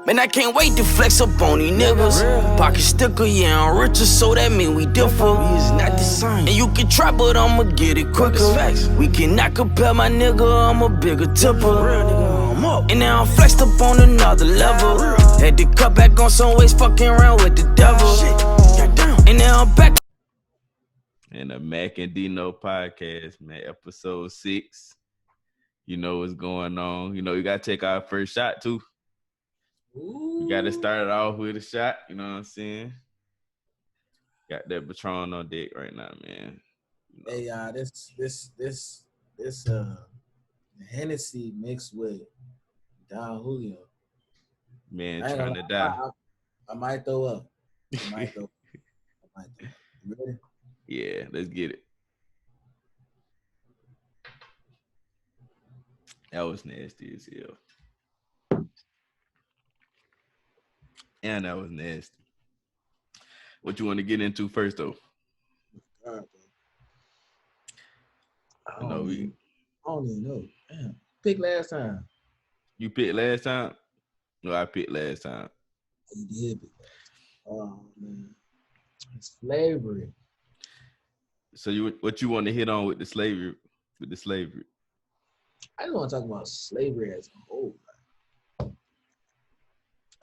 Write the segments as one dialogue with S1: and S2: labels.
S1: Man, I can't wait to flex up on these niggas. Pocket sticker, yeah, I'm richer, so that mean we differ. We is not the same. And you can try, but I'ma get it quicker. We cannot compare, my nigga, I'm a bigger tipper. And now I'm flexed up on another level. Had to cut back on some ways, fucking around with the devil. And now I'm back.
S2: And the Macc and Dino podcast, man, episode 6. You know what's going on. You know, you got to take our first shot, too. You got to start it off with a shot. You know what I'm saying? Got that Patron on deck right now, man. You know.
S3: Hey, this Hennessy mixed with Don Julio.
S2: Man, trying to die.
S3: I might throw up. I might throw up. You ready?
S2: Yeah, let's get it. That was nasty as hell. And that was nasty. What you want to get into first, though?
S3: God, I don't even know. Damn. Pick last time.
S2: You picked last time? No, I picked last time.
S3: You did pick last time. Oh, man. It's slavery.
S2: So what you want to hit on with the slavery?
S3: I just want to talk about slavery as a whole.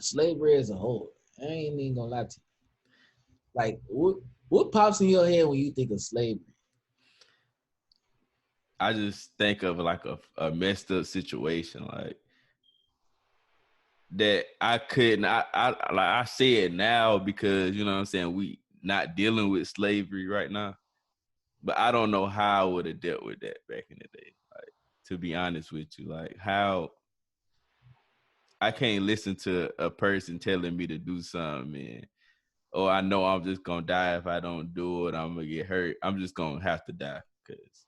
S3: Slavery as a whole. I ain't even gonna lie to you. Like, what pops in your head when you think of slavery?
S2: I just think of like a messed up situation, like that I couldn't. I say it now because you know what I'm saying, we not dealing with slavery right now. But I don't know how I would have dealt with that back in the day. Like, to be honest with you, like how I can't listen to a person telling me to do something, and I know I'm just gonna die if I don't do it. I'm gonna get hurt. I'm just gonna have to die because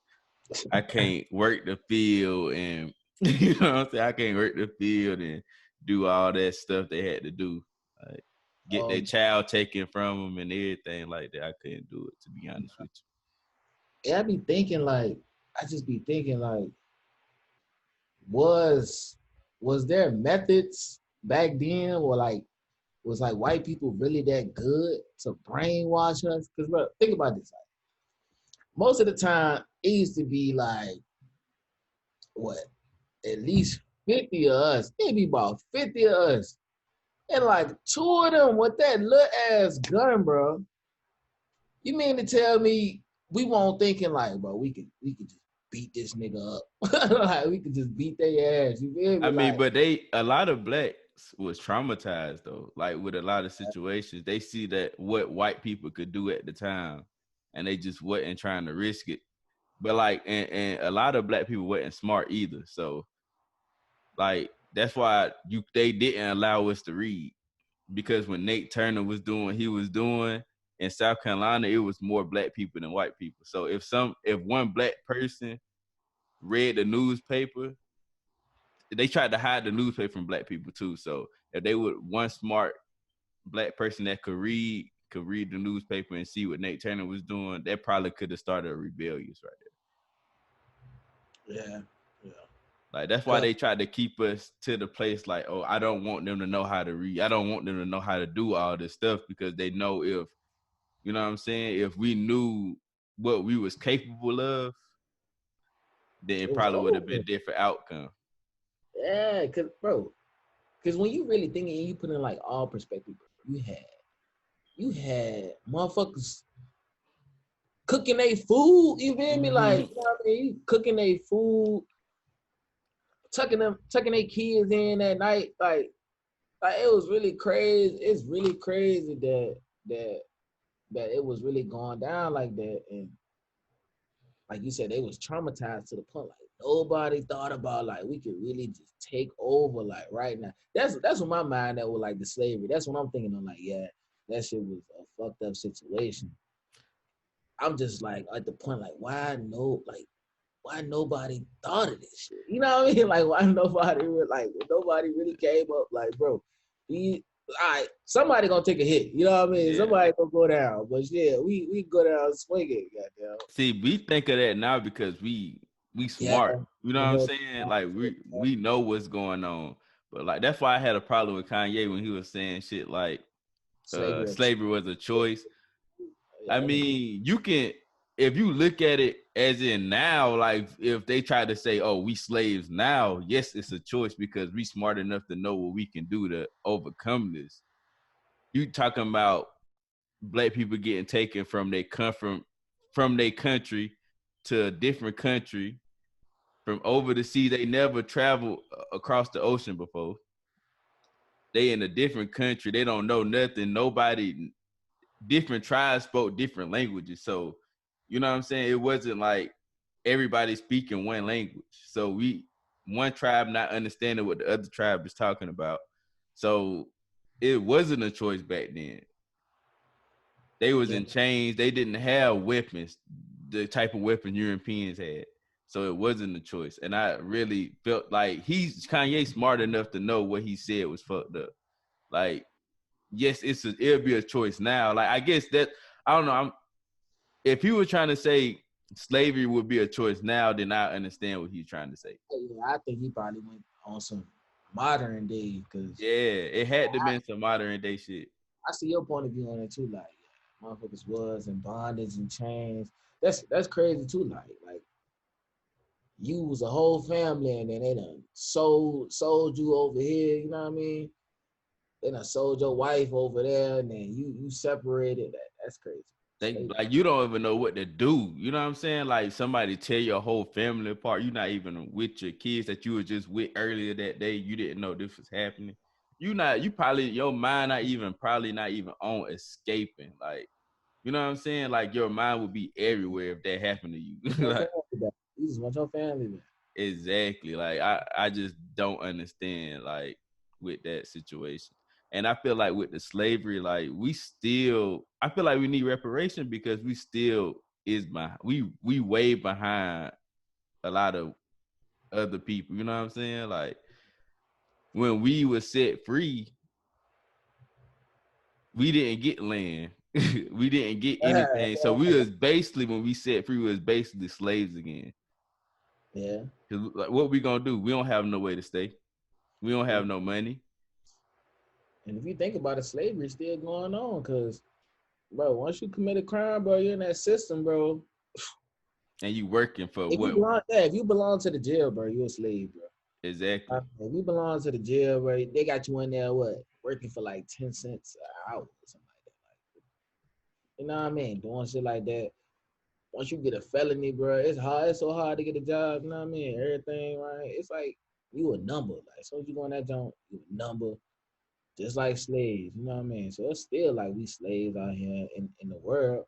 S2: I can't work the field, and you know what I'm saying. I can't work the field and do all that stuff they had to do, like get their child taken from them and everything like that. I couldn't do it, to be honest with you.
S3: Yeah, I just be thinking like, was there methods back then or was white people really that good to brainwash us? Because look, think about this. Like, most of the time, it used to be like, at least 50 of us, maybe about 50 of us. And like 2 of them with that little ass gun, bro. You mean to tell me we won't thinking like, bro, we could just beat this nigga up. Like, we could just beat their ass. You feel me?
S2: I mean, but a lot of blacks was traumatized though. Like with a lot of situations, they see that what white people could do at the time, and they just wasn't trying to risk it. But like, and a lot of black people wasn't smart either. So, like, that's why they didn't allow us to read, because when Nate Turner was doing, he was doing. In South Carolina, it was more black people than white people. So if one black person read the newspaper, they tried to hide the newspaper from black people too. So if they would, one smart black person that could read the newspaper and see what Nate Turner was doing, that probably could have started a rebellion right
S3: there. Yeah.
S2: Like, that's why they tried to keep us to the place like, oh, I don't want them to know how to read. I don't want them to know how to do all this stuff, because they know if, you know what I'm saying, if we knew what we was capable of, then it probably would have been a different outcome.
S3: Yeah, because when you really think and you put in like all perspective, you had motherfuckers cooking their food, you feel me? Like, you know what I mean? Cooking their food, tucking their kids in at night, like it was really crazy. It's really crazy that it was really going down like that. And like you said, they was traumatized to the point like nobody thought about like we could really just take over like right now. That's what my mind that was like the slavery. That's what I'm thinking of, like, yeah, that shit was a fucked up situation. I'm just like at the point like why nobody thought of this shit? You know what I mean? Like why nobody really came up like, bro, all right, somebody gonna take a hit. You know what I mean? Yeah. Somebody gonna go down. But yeah, we go down swinging. Goddamn.
S2: See, we think of that now because we smart. You know what I'm saying? Like we know what's going on. But like that's why I had a problem with Kanye when he was saying shit like slavery was a choice. I mean, you can, if you look at it as in now, like if they try to say, oh, we slaves now, yes, it's a choice because we smart enough to know what we can do to overcome this. You talking about black people getting taken from their country to a different country from over the sea. They never traveled across the ocean before. They in a different country. They don't know nothing. Nobody, different tribes spoke different languages. So, you know what I'm saying? It wasn't like everybody speaking one language. So one tribe not understanding what the other tribe is talking about. So it wasn't a choice back then. They was in chains. They didn't have weapons, the type of weapons Europeans had. So it wasn't a choice. And I really felt like Kanye smart enough to know what he said was fucked up. Like, yes, it'll be a choice now. Like, I guess that, I don't know. If he was trying to say slavery would be a choice now, then I understand what he's trying to say.
S3: Yeah, I think he probably went on some modern day because
S2: it had to been some modern day shit.
S3: I see your point of view on it too. Like, motherfuckers was in bondage and chains. That's crazy too. Like you was a whole family and then they done sold you over here. You know what I mean? They done sold your wife over there and then you separated. That's crazy.
S2: Like you don't even know what to do. You know what I'm saying? Like somebody tear your whole family apart. You're not even with your kids that you were just with earlier that day. You didn't know this was happening. Your mind probably not even on escaping. Like, you know what I'm saying? Like your mind would be everywhere if that happened to you. Like,
S3: you just want your family back.
S2: Exactly. Like I just don't understand like with that situation. And I feel like with the slavery, like I feel like we need reparation because we still we way behind a lot of other people. You know what I'm saying? Like when we were set free, we didn't get land. We didn't get anything. So we was basically, when we set free, we was basically slaves again.
S3: Yeah.
S2: Cause like, what we gonna do? We don't have no way to stay. We don't have no money.
S3: And if you think about it, slavery is still going on because, bro, once you commit a crime, bro, you're in that system, bro.
S2: And you working for
S3: if you belong to the jail, bro, you're a slave, bro.
S2: Exactly.
S3: If you belong to the jail, bro, they got you in there, working for like 10 cents an hour or something like that. Like, you know what I mean? Doing shit like that. Once you get a felony, bro, it's hard. It's so hard to get a job. You know what I mean? Everything, right? It's like you a number. Like as soon as you go in that joint, you a number. Just like slaves, you know what I mean? So it's still like we slaves out here in the world.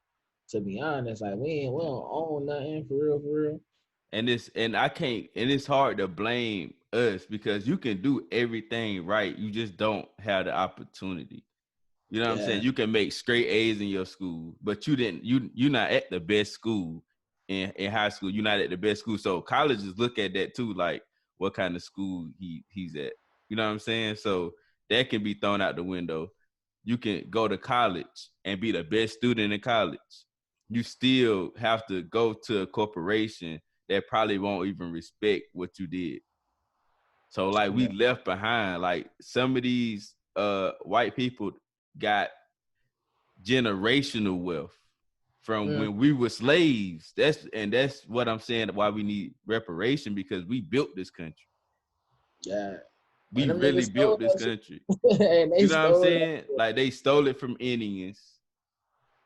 S3: To be honest, like we don't own nothing for real.
S2: And it's hard to blame us because you can do everything right. You just don't have the opportunity. You know what I'm saying? You can make straight A's in your school, but you're not at the best school in high school. You're not at the best school. So colleges look at that too, like what kind of school he's at. You know what I'm saying? So that can be thrown out the window. You can go to college and be the best student in college. You still have to go to a corporation that probably won't even respect what you did. So like we left behind. Like some of these white people got generational wealth from when we were slaves. That's what I'm saying, why we need reparation, because we built this country.
S3: Yeah.
S2: We really built this country. You know what I'm saying? Like they stole it from Indians.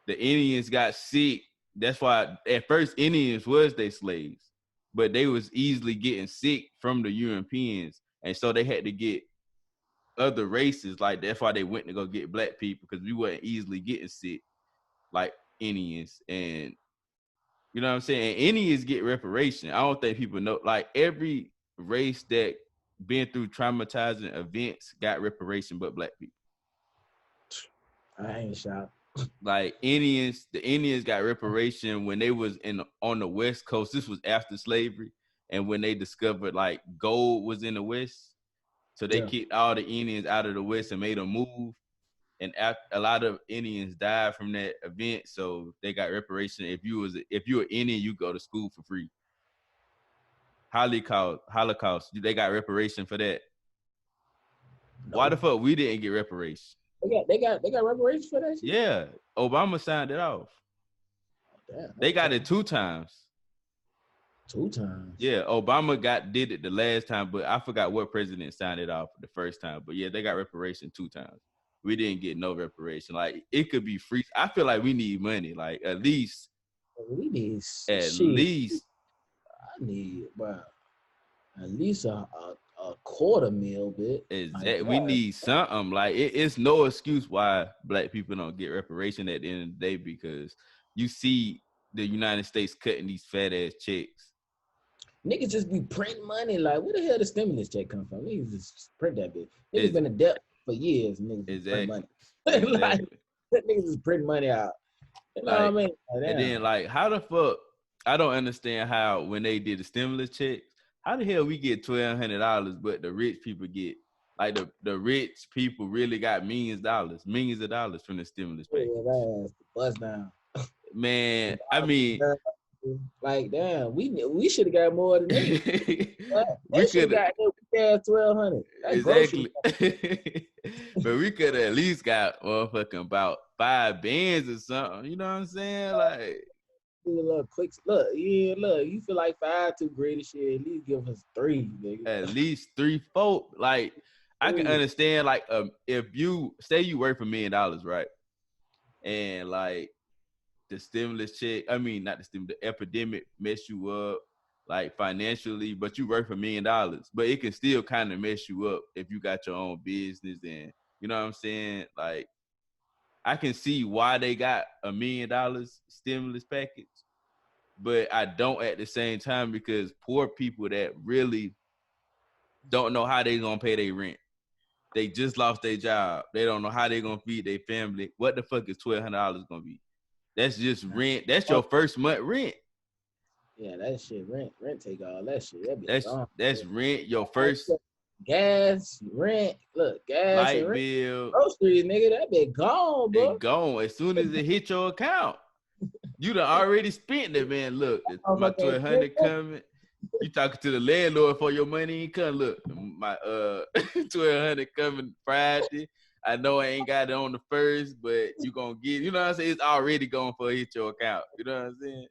S2: The Indians got sick. That's why at first Indians was their slaves, but they was easily getting sick from the Europeans. And so they had to get other races. Like that's why they went to go get black people, because we weren't easily getting sick like Indians. And you know what I'm saying? And Indians get reparation. I don't think people know. Like every race that been through traumatizing events got reparation, but black people.
S3: I ain't shocked.
S2: Like the Indians got reparation when they was on the West Coast. This was after slavery, and when they discovered like gold was in the West, so they kicked all the Indians out of the West and made them move. And a lot of Indians died from that event, so they got reparation. If you were Indian, you go to school for free. Holocaust, they got reparation for that. Why the fuck we didn't get reparations?
S3: They got reparations for that shit?
S2: Yeah, Obama signed it off.
S3: Damn,
S2: They got it 2 times.
S3: 2 times.
S2: Yeah, Obama did it the last time, but I forgot what president signed it off the first time. But yeah, they got reparation 2 times. We didn't get no reparation. Like, it could be free. I feel like we need money. Like, at least.
S3: We need
S2: At least.
S3: I need, bro. At least a $250,000 bit.
S2: Exactly.
S3: Like,
S2: we need something. Like, it's no excuse why black people don't get reparation at the end of the day, because you see the United States cutting these fat ass checks.
S3: Niggas just be printing money. Like, where the hell the stimulus check come from? Niggas just print that bitch. Niggas been in debt for years. Niggas print money. Like, niggas just print money out. You know what I mean? Like,
S2: and then, like, how the fuck? I don't understand how when they did the stimulus checks, how the hell we get $1,200, but the rich people get, like, the rich people really got millions of dollars from the stimulus package.
S3: Yeah, that's the buzz down.
S2: Man, I mean,
S3: like, damn, we should have got more than that.
S2: We
S3: should have got $1,200.
S2: Exactly. But we could have at least got motherfucking about 5 bands or something. You know what I'm saying? Like,
S3: look, you feel like 5 too great and shit, at least give us 3, nigga.
S2: At least 3, 4. Like, I can understand, like, if you say you work for $1 million, right? And like the stimulus check, I mean, not the stimulus, the epidemic mess you up, like, financially, but you work for $1 million, but it can still kind of mess you up if you got your own business. And you know what I'm saying? Like, I can see why they got $1 million stimulus package, but I don't at the same time, because poor people that really don't know how they gonna pay their rent. They just lost their job. They don't know how they gonna feed their family. What the fuck is $1,200 gonna be? That's just rent. That's your first month rent.
S3: Yeah, that shit, rent take all that shit.
S2: That's rent, your first
S3: gas, rent, look, gas,
S2: light
S3: and rent,
S2: bill,
S3: groceries, nigga, that been gone, bro.
S2: It gone as soon as it hit your account. You done already spent it, man. Look, my $1,200 coming. You talking to the landlord for your money ain't come. Look, my $1,200 coming Friday. I know I ain't got it on the 1st, but you gonna get, you know what I'm saying? It's already going for hit your account. You know what I'm saying?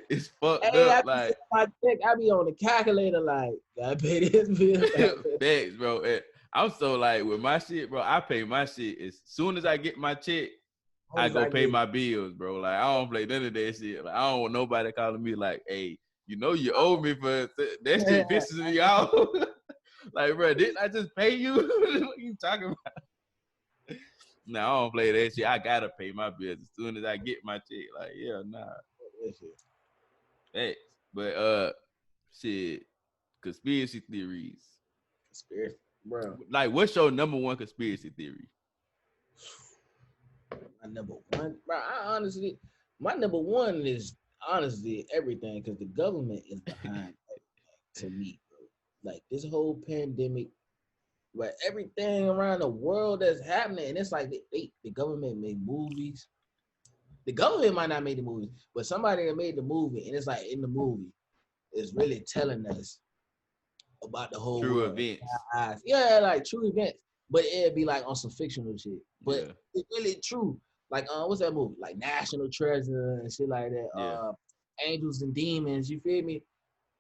S2: It's fucked up. Like,
S3: my check, I be on the calculator, like, gotta pay this bill.
S2: Thanks, bro. I'm so, like, with my shit, bro, I pay my shit as soon as I get my check. I go pay my bills, bro. Like, I don't play none of that shit. Like, I don't want nobody calling me like, hey, you know you owe me for that shit pisses me off. Like, bro, didn't I just pay you? What you talking about? No, I don't play that shit. I gotta pay my bills as soon as I get my check. Like, yeah, nah. Hey, but shit, conspiracy theories.
S3: Conspiracy, bro.
S2: Like, what's your number one conspiracy theory?
S3: My number one, bro. My number one is honestly everything, because the government is behind everything to me, bro. Like, this whole pandemic, but everything around the world that's happening, and it's like the government made movies. The government might not make the movie, but somebody that made the movie, and it's like in the movie, is really telling us about the whole
S2: true
S3: world.
S2: Events.
S3: Yeah, like true events, but it'd be like on some fictional shit. But it's really true. Like, what's that movie? Like National Treasure and shit like that.
S2: Yeah.
S3: Angels and Demons. You feel me?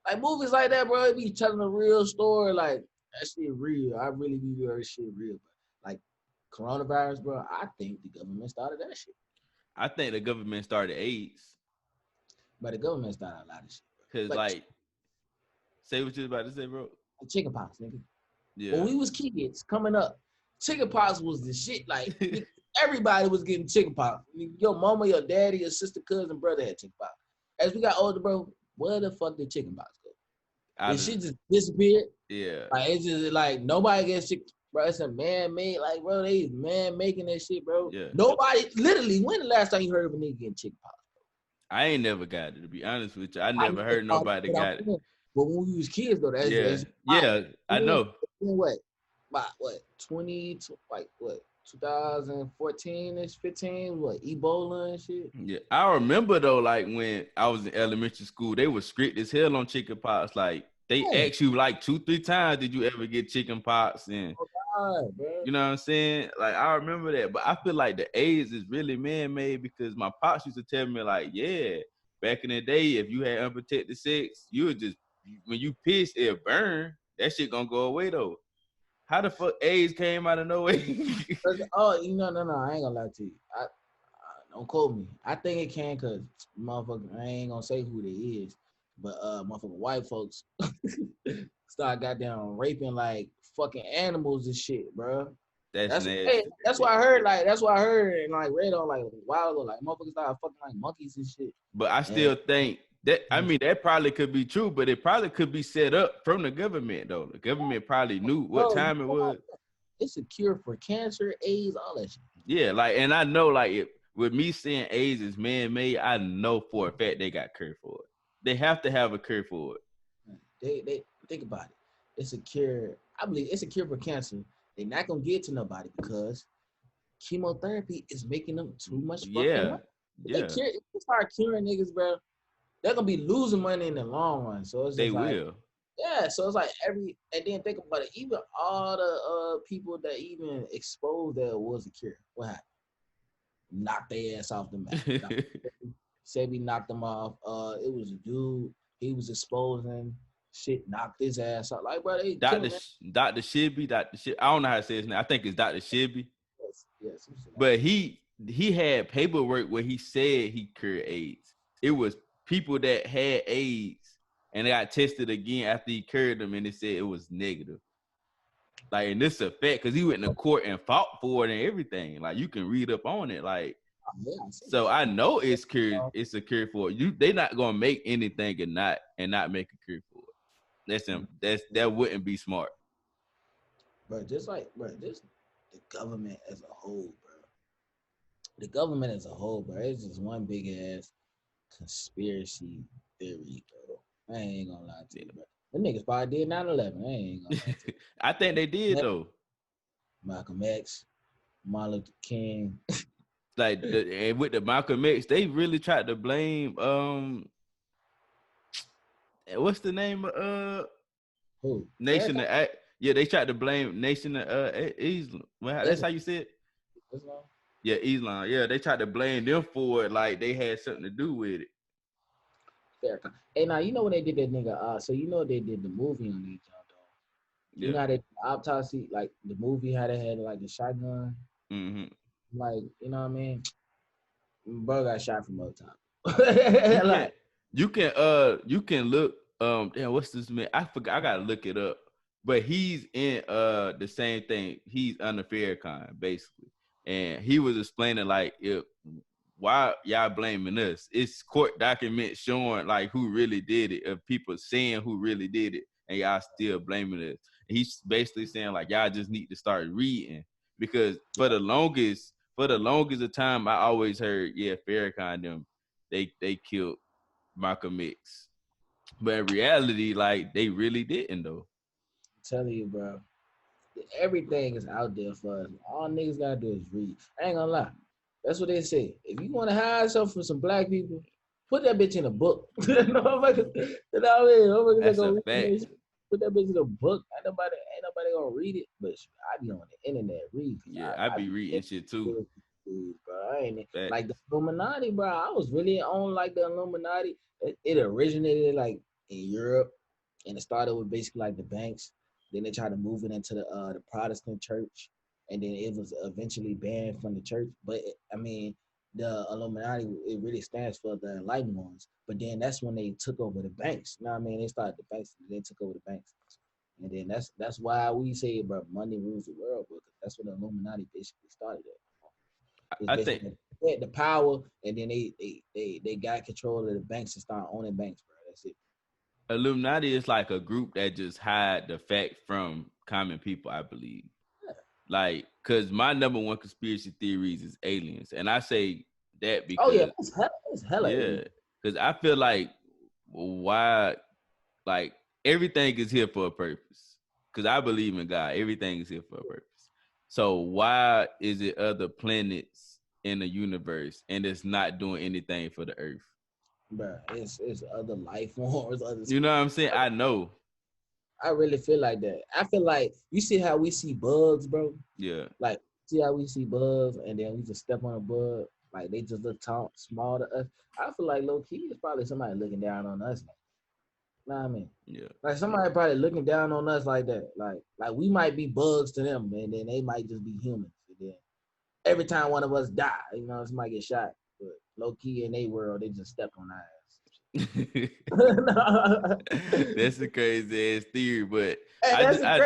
S3: Like movies like that, bro. It be telling a real story. Like, that shit real. I really be very shit real. But like coronavirus, bro, I think the government started that shit.
S2: I think the government started AIDS.
S3: But the government started a lot of shit.
S2: Cause like, say what you was about to say, bro.
S3: Chickenpox, nigga.
S2: Yeah.
S3: When we was kids coming up, chickenpox was the shit. Like, everybody was getting chickenpox. Your mama, your daddy, your sister, cousin, brother had chickenpox. As we got older, bro, where the fuck did chickenpox go? Did shit just disappeared?
S2: Yeah.
S3: Like, it's just like nobody gets sick. Bro, it's a man-made, like, bro, they man making that shit, bro.
S2: Yeah.
S3: Nobody, literally, when the last time you heard of a nigga getting chickenpox?
S2: I ain't never got it, to be honest with you. I never heard nobody got it.
S3: But when we was kids, though,
S2: I know.
S3: What? 2014-ish, 15, Ebola and shit?
S2: Yeah, I remember, though, like, when I was in elementary school, they were strict as hell on chickenpox. Like, They ask you like 2-3 times, did you ever get chicken pox? And
S3: God, bro.
S2: you know what I'm saying? Like, I remember that. But I feel like the AIDS is really man-made because my pops used to tell me, like, yeah, back in the day, if you had unprotected sex, you would just, when you piss, it'll burn. That shit gonna go away, though. How the fuck AIDS came out of nowhere?
S3: Oh, no, I ain't gonna lie to you. I don't quote me. I think it can because motherfucker, I ain't gonna say who they is, but motherfucking white folks start goddamn raping like fucking animals and shit, bro.
S2: That's nasty.
S3: Hey, that's what I heard. Like that's what I heard and like read on like a while ago. Like motherfuckers started fucking like monkeys and shit.
S2: But I still think that, I mean, that probably could be true, but it probably could be set up from the government, though. The government probably knew what time it was.
S3: It's a cure for cancer, AIDS, all that shit.
S2: Yeah, like, and I know, like, with me saying AIDS is man-made, I know for a fact they got cure for it. They have to have a cure for it.
S3: They think about it. It's a cure. I believe it's a cure for cancer. They're not gonna get to nobody because chemotherapy is making them too much fucking money. If they start curing niggas, bro, they're gonna be losing money in the long run. So it's just
S2: will.
S3: Yeah, so it's like and then think about it. Even all the people that even exposed that was a cure, what happened? Knocked their ass off the map. Said we knocked them off. It was a dude. He was exposing shit. Knocked his ass out. Like, bro, they
S2: Dr. Shibby. I don't know how to say his name. I think it's Dr. Shibby.
S3: Yes.
S2: But he had paperwork where he said he cured AIDS. It was people that had AIDS and they got tested again after he cured them, and they said it was negative. Like, and this effect, because he went to court and fought for it and everything. Like, you can read up on it. Like, so I know it's cured. It's a cure for it. They not gonna make anything and not make a cure for it. That wouldn't be smart.
S3: But just like, bro, the government as a whole, bro. The government as a whole, bro, it's just one big ass conspiracy theory, bro. I ain't gonna lie to you, bro. The niggas probably did 9/11. I ain't gonna lie to you.
S2: I think they did, though.
S3: Malcolm X, Martin Luther King.
S2: Like, and with the Malcolm X, they really tried to blame what's the name of
S3: who?
S2: Nation of they tried to blame Nation of Islam. Well, that's how you say it?
S3: Islam?
S2: Yeah, Islam. Yeah, they tried to blame them for it, like they had something to do with it.
S3: Hey, now you know when they did that nigga. So you know they did the movie on these though. Yeah. You know how they autopsy, like the movie, how they had like the shotgun.
S2: Mm-hmm.
S3: Like, you know what I mean? Bro got shot from up top.
S2: You can look. Damn, what's this man? I forgot. I gotta look it up. But he's in the same thing. He's under Farrakhan basically, and he was explaining like why y'all blaming us? It's court documents showing like who really did it, of people saying who really did it, and y'all still blaming us. And he's basically saying like y'all just need to start reading, because for the longest of time I always heard Farrakhan them they killed Malcolm X, but in reality like they really didn't though.
S3: I'm telling you, bro, everything is out there for us. All niggas gotta do is read. I ain't gonna lie. That's what they say. If you want to hide something from some black people, put that bitch in a book. You know what I mean?
S2: That's a fact.
S3: Put that bitch in a book. Ain't nobody gonna read it. But I be on the internet reading.
S2: Yeah, I be reading shit too.
S3: Bro, I ain't like the Illuminati, bro. I was really on like the Illuminati. It originated like in Europe, and it started with basically like the banks. Then they tried to move it into the Protestant church. And then it was eventually banned from the church. But I mean, the Illuminati, it really stands for the enlightened ones. But then that's when they took over the banks. You know what I mean? They started the banks, and they took over the banks. And then that's why we say, bro, money rules the world, because that's what the Illuminati basically started at.
S2: I think
S3: they had the power, and then they got control of the banks and started owning banks, bro. That's it.
S2: Illuminati is like a group that just hide the fact from common people, I believe. Like, cause my number one conspiracy theories is aliens, and I say that because
S3: it's hella aliens.
S2: Cause I feel like why, like everything is here for a purpose. Cause I believe in God, everything is here for a purpose. So why is it other planets in the universe and it's not doing anything for the Earth?
S3: Bro, it's other life forms.
S2: You know what I'm saying? I know.
S3: I really feel like that. I feel like you see how we see bugs, bro.
S2: Yeah.
S3: Like see how we see bugs, and then we just step on a bug. Like they just look small to us. I feel like low key is probably somebody looking down on us. Know what I mean?
S2: Yeah.
S3: Like somebody probably looking down on us like that. Like we might be bugs to them, and then they might just be humans. And then every time one of us die, you know, somebody get shot. But low key in their world, they just stepped on our ass.
S2: That's a crazy ass theory, but
S3: Hey, that's a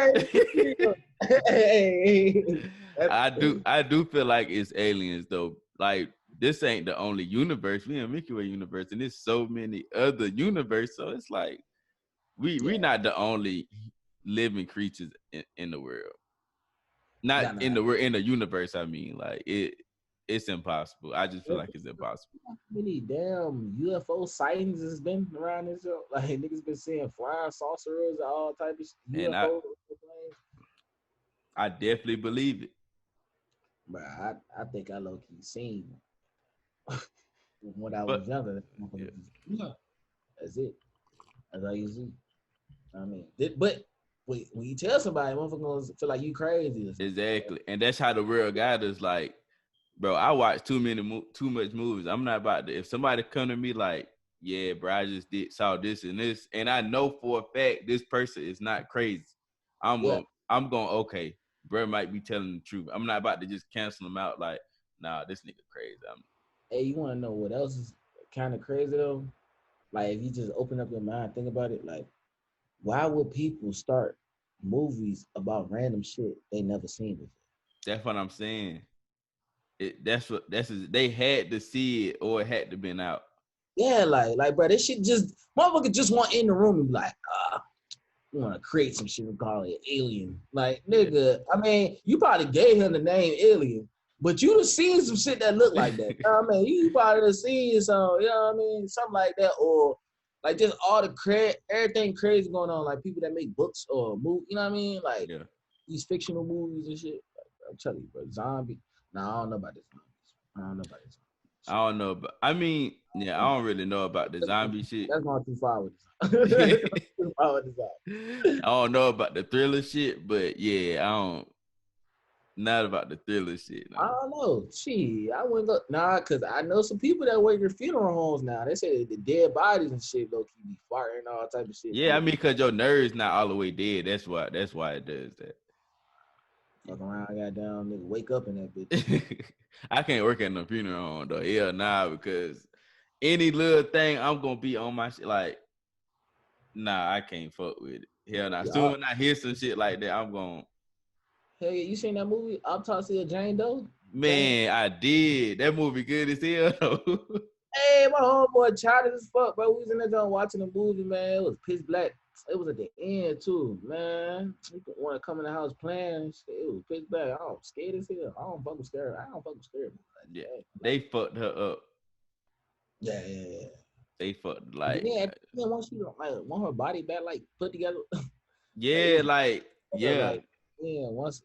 S3: crazy.
S2: I do feel like it's aliens though. Like this ain't the only universe. We in Milky Way universe, and there's so many other universes. So it's like we not the only living creatures in the world. Not in the world, in the universe. I mean, like it's impossible. I just feel like it's impossible.
S3: How many damn UFO sightings has been around this? Like niggas been seeing flying saucers, all type of
S2: And
S3: UFO.
S2: I definitely believe it.
S3: But I think I low key seen when I was younger. Yeah. That's it. That's all you see. I mean, but when you tell somebody, motherfuckers feel like you crazy.
S2: Exactly, and that's how the world got us. Like, bro, I watch too much movies. I'm not about to. If somebody come to me like, yeah, bro, I just saw this and this, and I know for a fact this person is not crazy. I'm going, okay, bro might be telling the truth. I'm not about to just cancel them out like, nah, this nigga crazy.
S3: Hey, you want to know what else is kind of crazy though? Like, if you just open up your mind, think about it. Like, why would people start movies about random shit they never seen before?
S2: That's what I'm saying. They had to see it or it had to been out.
S3: Yeah, like, bro, this shit just motherfucker just want in the room and be like, you want to create some shit and call it Alien. Like, nigga, I mean, you probably gave him the name Alien, but you done seen some shit that look like that. You know what I mean? You probably done seen some, you know what I mean? Something like that, or like just all the everything crazy going on, like people that make books or movies, you know what I mean? Like these fictional movies and shit. Like, I'm telling you, bro, zombie. Nah, I don't know about this. I don't know about this.
S2: I don't know, but I mean, yeah, I don't really know about the zombie shit.
S3: That's going too far with this.
S2: I don't know about the thriller shit, but yeah, not about the thriller shit. No.
S3: I don't know. Gee, I wouldn't go. Nah, because I know some people that work in funeral homes now. They say the dead bodies and shit low key be farting, all type of shit.
S2: Yeah, I mean, because your nerves not all the way dead. That's why it does that.
S3: Fuck around, goddamn nigga, wake up in that bitch.
S2: I can't work at no funeral home though. Yeah, nah, because any little thing I'm gonna be on my shit. Like, nah, I can't fuck with it. Hell nah. Soon when I hear some shit like that, I'm going.
S3: Hey, you seen that movie Autopsy of Jane Doe?
S2: Man, I did. That movie good as hell.
S3: Hey, my homeboy childish as fuck, bro. We was in there watching the movie, man. It was pitch black. It was at the end too, man. You want to come in the house playing? It was pitch black. I'm scared as hell. I don't fuck with scary.
S2: Yeah, they fucked her up.
S3: Yeah.
S2: They fucked like.
S3: Yeah, once you want her body back, like put together.
S2: Yeah,
S3: once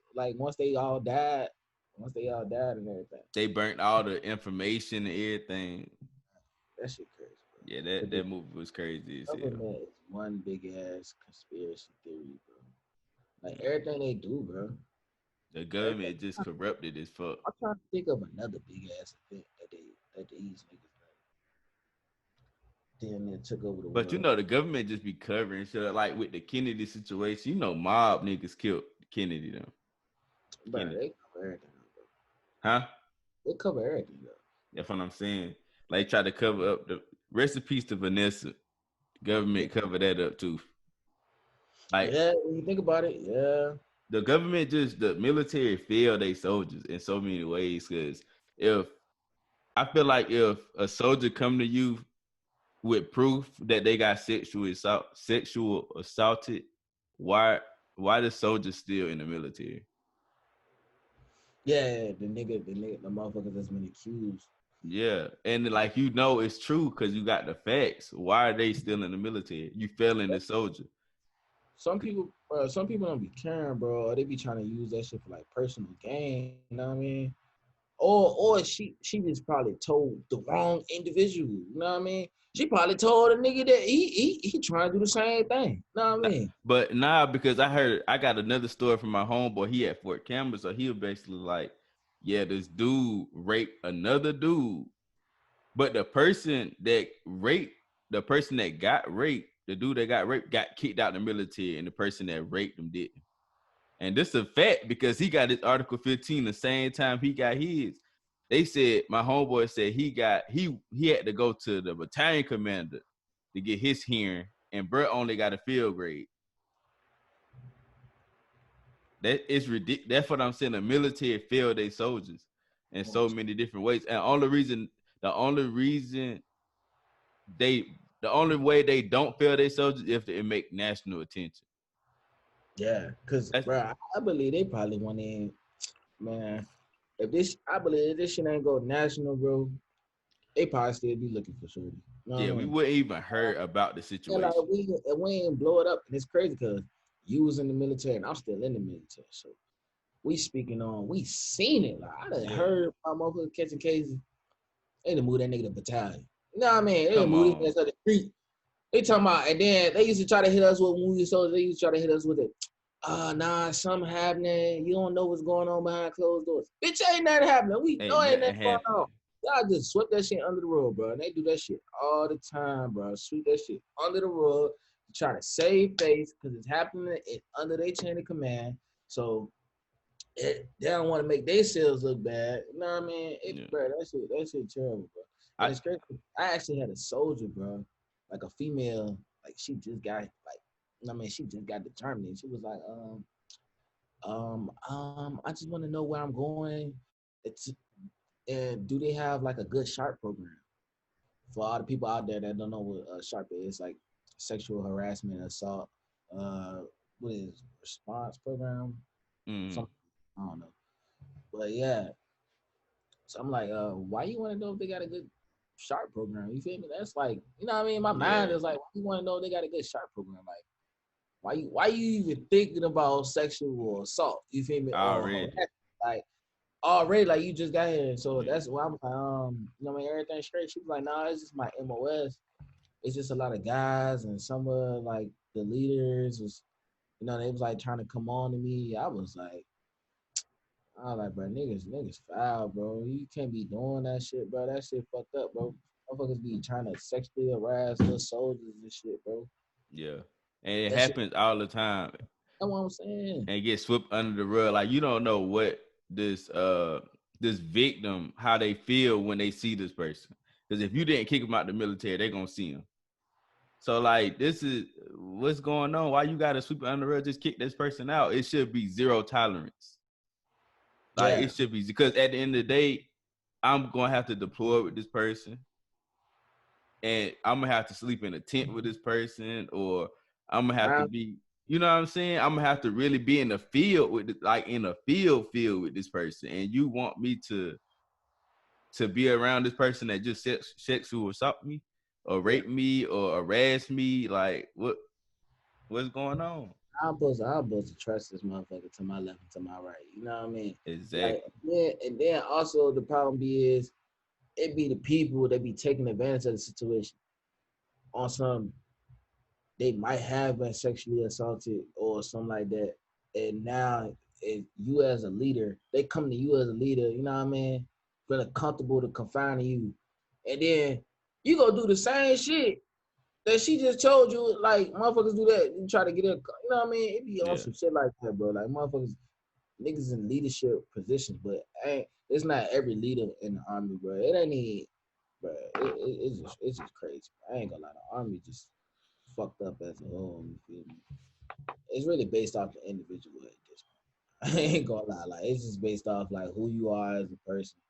S3: they all died and everything.
S2: They burnt all the information and everything.
S3: That shit crazy, bro.
S2: Yeah, that movie was crazy as hell.
S3: Government is one big ass conspiracy theory, bro. Like everything they do, bro.
S2: The government just corrupted as fuck.
S3: I'm trying to think of another big ass event that these niggas damn near took over the world.
S2: But you know, the government just be covering shit. Like with the Kennedy situation, you know, mob niggas killed Kennedy though.
S3: Bro, they cover everything, bro.
S2: Huh?
S3: They cover everything, though.
S2: That's what I'm saying. Like try to cover up the recipes to Vanessa. Government cover that up too. Like,
S3: yeah, when you think about it, yeah.
S2: The military failed their soldiers in so many ways. Because I feel like if a soldier come to you with proof that they got sexual assaulted, why the soldier still in the military?
S3: Yeah, the motherfuckers that's been accused.
S2: Yeah, and like it's true because you got the facts. Why are they still in the military? You failing the soldier.
S3: Some people don't be caring, bro. Or they be trying to use that shit for like personal gain. You know what I mean? or she just probably told the wrong individual. You know what I mean? She probably told a nigga that he trying to do the same thing. You know what I mean?
S2: But nah, because I got another story from my homeboy. He at Fort Campbell, so he was basically like, yeah, this dude raped another dude, but the person that got raped, the dude that got raped got kicked out of the military, and the person that raped him didn't. And this is a fact because he got his Article 15 the same time he got his. They said, my homeboy said he had to go to the battalion commander to get his hearing, and Bert only got a field grade. That is ridiculous. That's what I'm saying. The military failed their soldiers in so many different ways. And the only way they don't fail their soldiers is if they make national attention.
S3: Yeah, because bro, I believe they probably went in, man. I believe if this shit ain't go national, bro, they probably still be looking for Shorty. You know
S2: yeah, we wouldn't even heard about the situation.
S3: Like we ain't blow it up, and it's crazy because you was in the military and I'm still in the military, so we seen it. Like I done heard my motherfuckers catching cases. They done moved that nigga to battalion. You know what I mean? They done moved his ass to the street. They talking about, and then they used to try to hit us with movie soldiers. They used to try to hit us with it. Nah, something happening. You don't know what's going on behind closed doors. Bitch, ain't nothing happening. We know ain't nothing going on. Y'all just sweep that shit under the rug, bro. And they do that shit all the time, bro. Sweep that shit under the rug to try to save face because it's happening under their chain of command. So they don't want to make themselves look bad. You know what I mean? Bro, that shit terrible, bro. It's crazy. I actually had a soldier, bro, like a female, like she just got she just got determined. She was like, I just want to know where I'm going. And do they have like a good SHARP program for all the people out there that don't know what SHARP is? It's like sexual harassment, assault, what is response program? Something, I don't know, but yeah. So I'm like, why you want to know if they got a good SHARP program? You feel me? That's like, you know what I mean? My mind is like, why you want to know if they got a good SHARP program? Like, why you even thinking about sexual assault? You feel me? Already, like you just got here. So that's why I'm like, you know what I mean? Everything's straight. She was like, nah, it's just my MOS. It's just a lot of guys and some of like the leaders was, you know, they was like trying to come on to me. I was like, bro, niggas foul, bro. You can't be doing that shit, bro. That shit fucked up, bro. Motherfuckers be trying to sexually harass little soldiers and shit, bro.
S2: Yeah. And it happens all the time.
S3: That's what I'm saying.
S2: And get swept under the rug. Like you don't know what this victim, how they feel when they see this person. Because if you didn't kick them out the military, they're gonna see him. So like this is what's going on. Why you gotta sweep it under the rug? Just kick this person out. It should be zero tolerance. Like it should be, because at the end of the day, I'm gonna have to deploy with this person, and I'm gonna have to sleep in a tent with this person, or I'm gonna have to be, you know what I'm saying? I'm gonna have to really be in the field with, in a field with this person, and you want me to be around this person that just sexual assault me, or rape me, or harass me? Like what's going on?
S3: I'm supposed to trust this motherfucker to my left and to my right. You know what I mean?
S2: Exactly.
S3: Like, and then also the problem is, it be the people that be taking advantage of the situation on some, they might have been sexually assaulted or something like that. And now you as a leader, they come to you as a leader, you know what I mean? Feeling comfortable to confine you. And then you go do the same shit that she just told you, like motherfuckers do that. You try to get her, you know what I mean? It be on some shit like that, bro. Like motherfuckers, niggas in leadership positions, but it's not every leader in the army, bro. It ain't even, bro. It's just crazy. I ain't gonna lie, the army just fucked up as a whole. You feel me? It's really based off the individual at this point. I ain't gonna lie, like it's just based off like who you are as a person.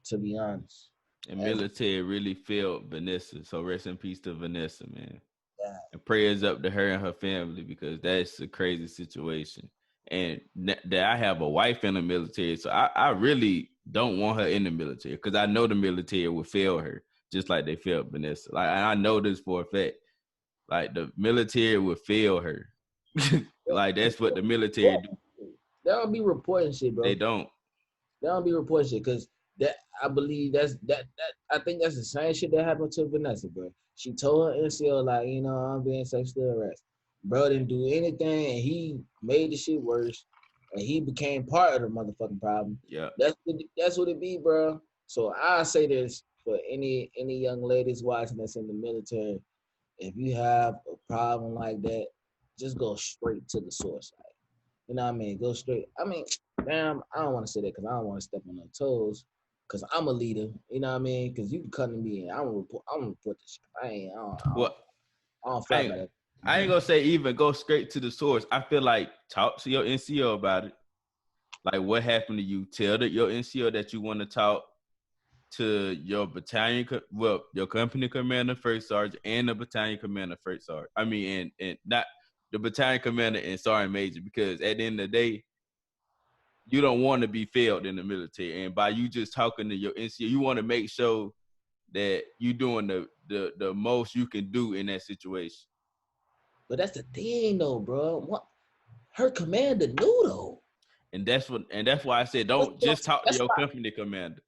S3: To be honest.
S2: And military really failed Vanessa. So rest in peace to Vanessa, man.
S3: Yeah.
S2: And prayers up to her and her family, because that's a crazy situation. And that I have a wife in the military, so I really don't want her in the military, because I know the military will fail her just like they failed Vanessa. Like I know this for a fact. Like the military will fail her. Like that's what the military do.
S3: They don't be reporting shit, bro.
S2: They don't.
S3: They don't be reporting shit because that I believe that I think that's the same shit that happened to Vanessa, bro. She told her NCO like, I'm being sexually harassed. Bro didn't do anything, and he made the shit worse, and he became part of the motherfucking problem.
S2: Yeah.
S3: That's what it be, bro. So I say this for any young ladies watching that's in the military. If you have a problem like that, just go straight to the source. Like, you know what I mean? Go straight. I mean, damn, I don't want to say that because I don't want to step on no toes. Because I'm a leader, you know what I mean? Because you can come to me and I'm gonna report this shit.
S2: Well,
S3: I don't fly by that.
S2: I ain't gonna say even go straight to the source. I feel like talk to your NCO about it. Like what happened to you. Tell your NCO that you want to talk to your battalion, your company commander, first sergeant, and the battalion commander, first sergeant. I mean, and not the battalion commander and sergeant major, because at the end of the day, you don't want to be failed in the military. And by you just talking to your NCO, you want to make sure that you're doing the most you can do in that situation.
S3: But that's the thing, though, bro. What her commander knew, though.
S2: And that's why I said don't just talk to your company commander.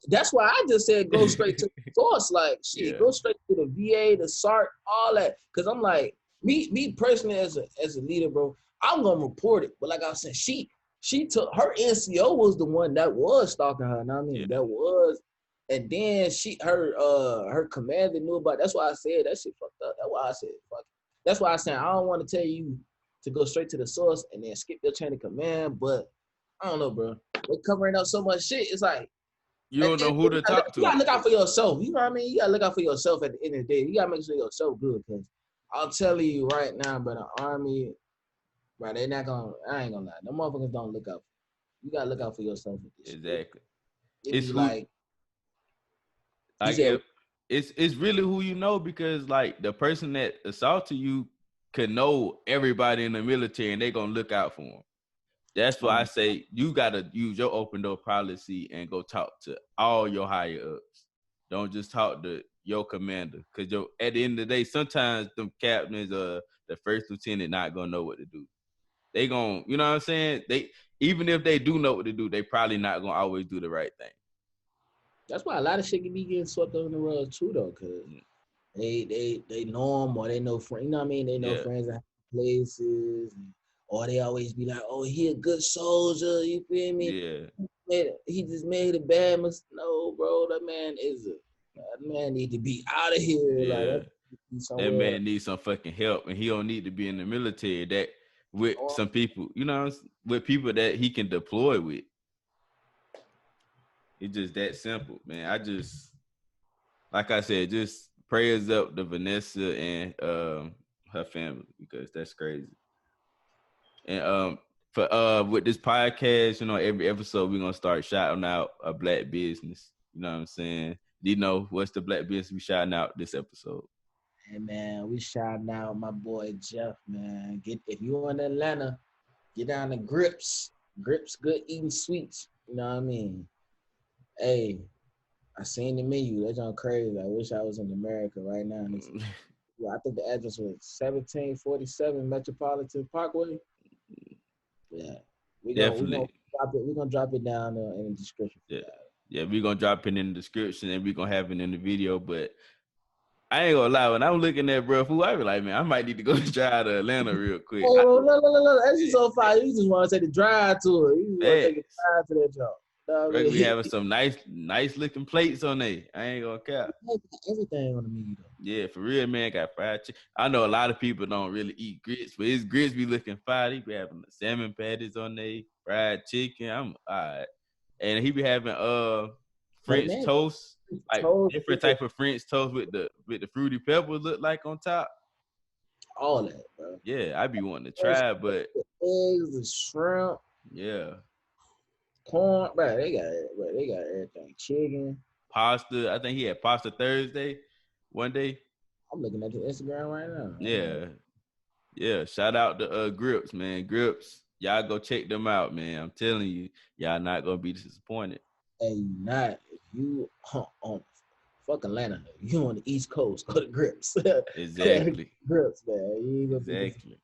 S3: That's why I just said go straight to the source. Like, shit, go straight to the VA, the SART, all that. Because I'm like, me personally as a leader, bro, I'm gonna report it. But like I was saying, she took her NCO was the one that was stalking her. Know what I mean? Yeah. That was, and then her commander knew about it. That's why I said that shit fucked up. That's why I said fuck it. That's why I said I don't want to tell you to go straight to the source and then skip your chain of command. But I don't know, bro. They're covering up so much shit. It's like
S2: you don't know who to talk to.
S3: You gotta look out for yourself. You know what I mean? You gotta look out for yourself at the end of the day. You gotta make sure you're so good. Because I'll tell you right now, but the Army, right, they're not gonna, I ain't gonna lie. The motherfuckers don't look out. You gotta look out for yourself with this.
S2: Exactly.
S3: It's like
S2: it's really who you know, because like the person that assaulted you could know everybody in the military and they gonna look out for them. That's why I say you gotta use your open door policy and go talk to all your higher ups. Don't just talk to your commander, because at the end of the day, sometimes them captains or the first lieutenant not gonna know what to do. They gonna, you know what I'm saying? They, even if they do know what to do, they probably not gonna always do the right thing.
S3: That's why a lot of shit can be getting swept under the rug too, though, because they know them or they know friends. You know what I mean? They know friends in places. Or they always be like, oh, he a good soldier, you feel me?
S2: Yeah.
S3: He just made a bad mistake. No, bro, that man need to be out of here.
S2: Yeah.
S3: Like,
S2: that man needs some fucking help, and he don't need to be in the military that with some people, you know, with people that he can deploy with. It's just that simple, man. I just, like I said, just prayers up to Vanessa and her family, because that's crazy. And for with this podcast, you know, every episode we're gonna start shouting out a black business. You know what I'm saying? Dino, what's the black business we shouting out this episode?
S3: Hey man, we shouting out my boy Jeff, man. If you in Atlanta, get down to Grips. Grips Good Eating Sweets. You know what I mean? Hey, I seen the menu. That's on crazy. I wish I was in America right now. I think the address was 1747 Metropolitan Pkwy. Yeah, we're gonna drop it down in the description.
S2: Yeah, we're gonna drop it in the description and we're gonna have it in the video. But I ain't gonna lie, when I'm looking at bro food, I be like, man, I might need to go drive to Atlanta real quick.
S3: Oh, no, that's just so far. You just want to take the drive to it. You just want to take a drive to that job.
S2: Right, we having some nice looking plates on there. I ain't gonna cap.
S3: Everything on the menu though.
S2: Yeah, for real, man. Got fried chicken. I know a lot of people don't really eat grits, but his grits be looking fire. He be having the salmon patties on there, fried chicken. I'm all right. And he be having French toast, like different type of French toast with the fruity peppers look like on top.
S3: All that, bro.
S2: Yeah, I be wanting to try, but
S3: the eggs, the shrimp.
S2: Yeah.
S3: Corn, bro, they got everything. Chicken.
S2: Pasta. I think he had pasta Thursday one day.
S3: I'm looking at the Instagram right now.
S2: Yeah. Yeah. Shout out to Grips, man. Grips. Y'all go check them out, man. I'm telling you, y'all not gonna be disappointed.
S3: Hey, if you on fuck Atlanta, you on the East Coast, go to Grips.
S2: Exactly.
S3: Grips, man. You ain't gonna
S2: exactly.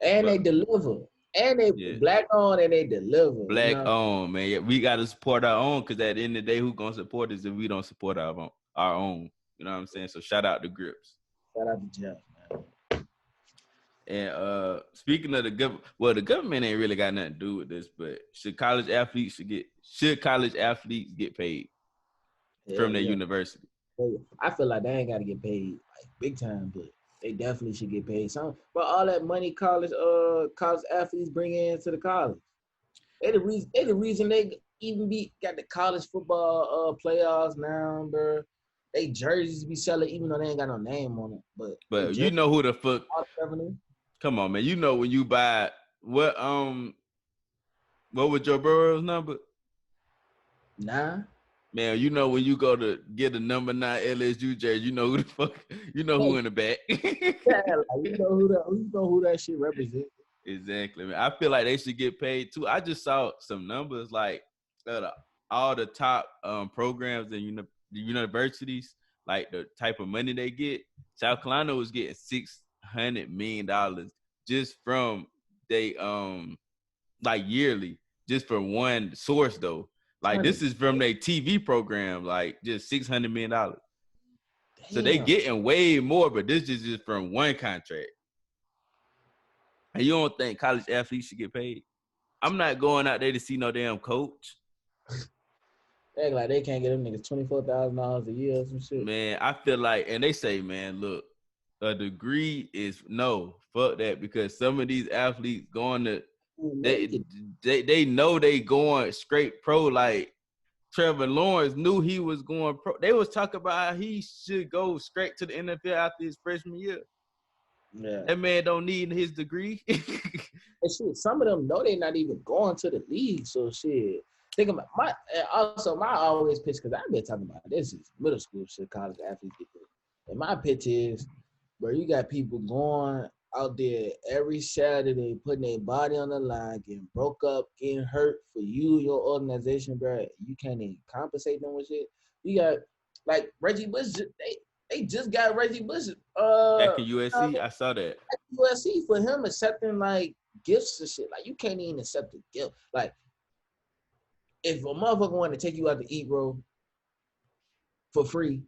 S3: And they deliver. And they black on and they deliver.
S2: Black on, man. Yeah, we gotta support our own, because at the end of the day, who gonna support us if we don't support our own? You know what I'm saying? So shout out to Grips.
S3: Shout out to Jeff, man.
S2: And speaking of the government, well, the government ain't really got nothing to do with this, but should college athletes get paid from their university?
S3: I feel like they ain't gotta get paid like big time, but they definitely should get paid some. But all that money college athletes bring into the college, they the reason they even got the college football playoffs now, bro. They jerseys be selling even though they ain't got no name on it. But
S2: you know who the fuck? Come on, man. You know when you buy what was Joe Burrow's number?
S3: Nah.
S2: Man, you know when you go to get a number 9 LSU jersey, you know who the fuck, you know who in the back.
S3: Yeah, like, you know who that shit represents.
S2: Exactly, man. I feel like they should get paid too. I just saw some numbers like all the top programs in the universities, like the type of money they get. South Carolina was getting $600 million just from they like yearly, just from one source though. Like this is from their TV program, like just $600 million. Damn. So they getting way more, but this is just from one contract. And you don't think college athletes should get paid? I'm not going out there to see no damn coach.
S3: They act like they can't get them niggas $24,000 a year or some shit.
S2: Man, I feel like, and they say, man, look, a degree is no, fuck that, because some of these athletes going to they know they going straight pro. Like Trevor Lawrence knew he was going pro. They was talking about how he should go straight to the NFL after his freshman year.
S3: Yeah,
S2: that man don't need his degree.
S3: And shit, some of them know they're not even going to the league. So shit, think about my always pitch, because I've been talking about this is middle school shit, college athletes get this. And my pitch is, bro, you got people going out there every Saturday, putting their body on the line, getting broke up, getting hurt for you, your organization, bro. You can't even compensate them with shit. You got like Reggie Bush. They just got Reggie Bush.
S2: Back in USC, I saw that.
S3: USC for him accepting like gifts and shit. Like you can't even accept a gift. Like if a motherfucker want to take you out to eat, bro, for free,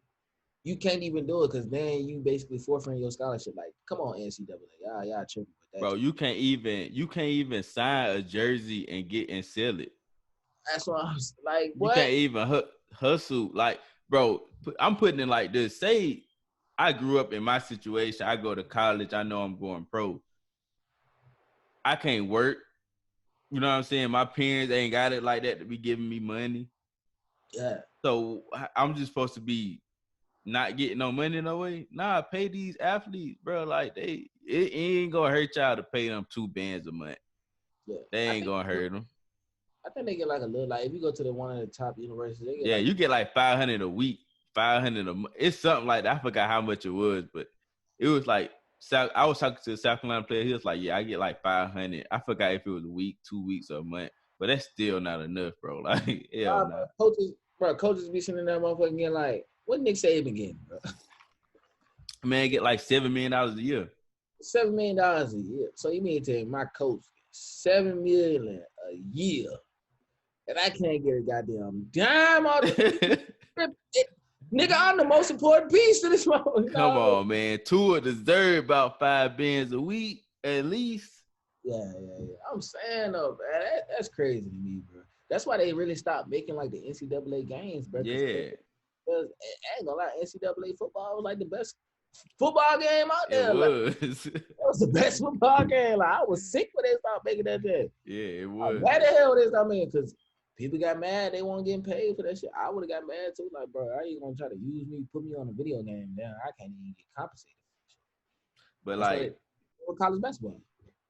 S3: you can't even do it because then you basically forfeiting your scholarship. Like, come on, NCAA, y'all tripping with that.
S2: Bro, you can't even sign a jersey and sell it.
S3: That's why I was like, what?
S2: You can't even hustle. Like, bro, I'm putting it like this. Say I grew up in my situation. I go to college. I know I'm going pro. I can't work. You know what I'm saying? My parents ain't got it like that to be giving me money.
S3: Yeah.
S2: So I'm just supposed to be not getting no money no way. Nah, pay these athletes, bro. Like it ain't gonna hurt y'all to pay them $2 a month. Yeah, they ain't gonna hurt them.
S3: I think they get like a little, like if you go to one of the top universities, they get
S2: you get like $500 a week, $500 a month. It's something like that. I forgot how much it was, but it was like I was talking to a South Carolina player. He was like, "Yeah, I get like $500." I forgot if it was a week, 2 weeks, or a month, but that's still not enough, bro. Like, hell no.
S3: Coaches be sitting there, motherfucking getting like, what Nick Saban getting, bro?
S2: Man, get like $7 million a year.
S3: $7 million a year. So you mean to tell me my coach $7 million a year, and I can't get a goddamn dime out of it? Nigga, I'm the most important piece to this moment.
S2: Come on, man. Tua deserve about $5 bands a week at least.
S3: Yeah. I'm saying though, man, that's crazy to me, bro. That's why they really stopped making like the NCAA games, bro.
S2: Yeah.
S3: Because I ain't gonna lie, NCAA football was like the best football game out there.
S2: It was.
S3: Like, it was the best football game. Like I was sick when they stopped making that game.
S2: Yeah, it was.
S3: Why the hell they stopped making? Because people got mad. They weren't getting paid for that shit. I would have got mad too. Like, bro, how you gonna try to use me, put me on a video game? Damn, I can't even get compensated.
S2: But
S3: that's
S2: like
S3: college basketball.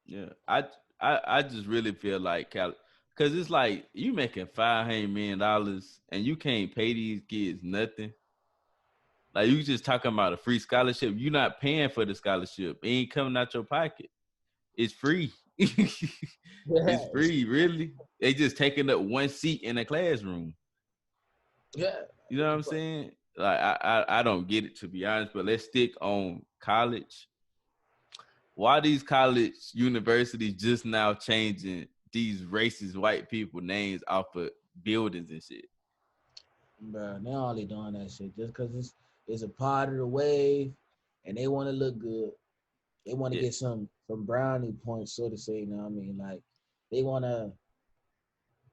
S2: Yeah, I just really feel like because it's like you making $500 million and you can't pay these kids nothing. Like you just talking about a free scholarship. You're not paying for the scholarship. It ain't coming out your pocket. It's free. It's free, really. They just taking up one seat in a classroom.
S3: Yeah.
S2: You know what I'm saying? Like I don't get it, to be honest, but let's stick on college. why these college universities just now changing these racist white people names off of buildings and shit?
S3: Bro, they're only doing that shit just because it's a part of the wave, and they want to look good. They want to get some brownie points, so to say. You know what I mean? Like they want to,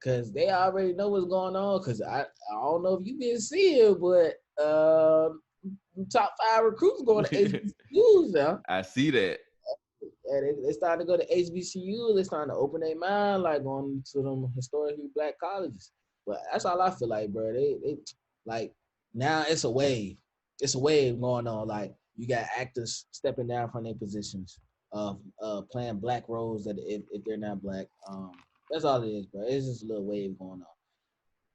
S3: cause they already know what's going on. Cause I don't know if you been seeing, but top 5 recruits going to HBCUs now.
S2: I see that.
S3: Yeah, they starting to go to HBCU. They starting to open their mind, like going to them historically black colleges. But that's all I feel like, bro. They like now it's a wave. It's a wave going on. Like you got actors stepping down from their positions of playing black roles that if they're not black. That's all it is, bro. It's just a little wave going on.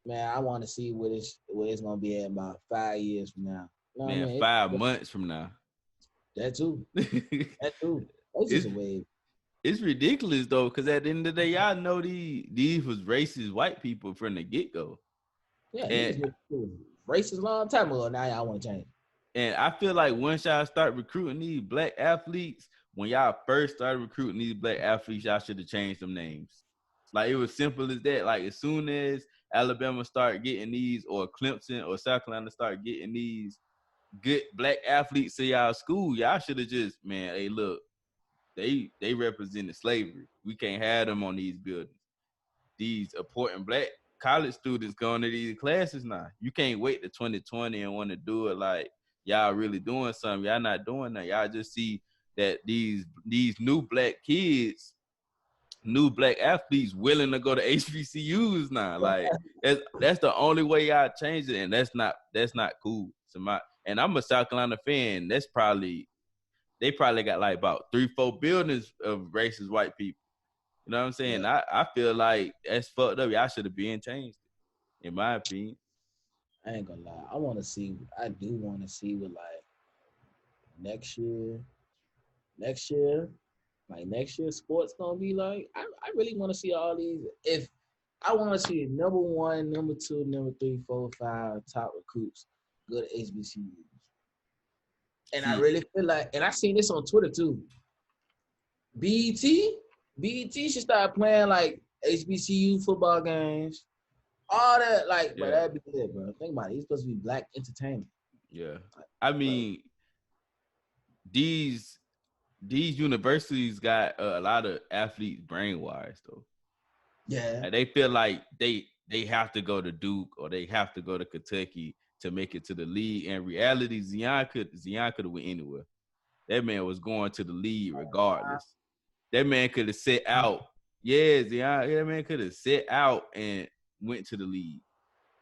S3: Man, I want to see what it's gonna be at about 5 years from now. You know
S2: Man,
S3: what I mean?
S2: 5 months from now.
S3: That too. That too. It's just a wave.
S2: It's ridiculous though, because at the end of the day, y'all know these was racist white people from the get go.
S3: Yeah, and racist long time ago. Now y'all want to change.
S2: And I feel like once y'all start recruiting these black athletes, when y'all first started recruiting these black athletes, y'all should have changed them names. Like it was simple as that. Like as soon as Alabama start getting these, or Clemson or South Carolina start getting these good black athletes to y'all school, y'all should have just, man, hey, look, they represented slavery. We can't have them on these buildings. These important black college students going to these classes now. You can't wait to 2020 and want to do it like y'all really doing something. Y'all not doing that. Y'all just see that these new black kids, new black athletes willing to go to HBCUs now. Like that's the only way y'all change it, and that's not cool. And I'm a South Carolina fan. They probably got like about 3-4 buildings of racist white people. You know what I'm saying? Yeah. I feel like that's fucked up. Y'all should have been changed, in my opinion.
S3: I ain't gonna lie. I do want to see what like next year sports gonna be like. I really want to see all these. If I want to see number 1, number 2, number 3, 4, 5 top recruits go to HBCUs. And I really feel like, and I seen this on Twitter too. BET should start playing like HBCU football games, all that. Like, bro, that'd be good, bro. Think about it. It's supposed to be black entertainment.
S2: Yeah, I mean, these universities got a lot of athletes brainwashed though.
S3: Yeah,
S2: and they feel like they have to go to Duke or they have to go to Kentucky to make it to the league. In reality, Zion could have went anywhere. That man was going to the league regardless. That man could have set out. Yeah, Zion. That man could have set out and went to the league.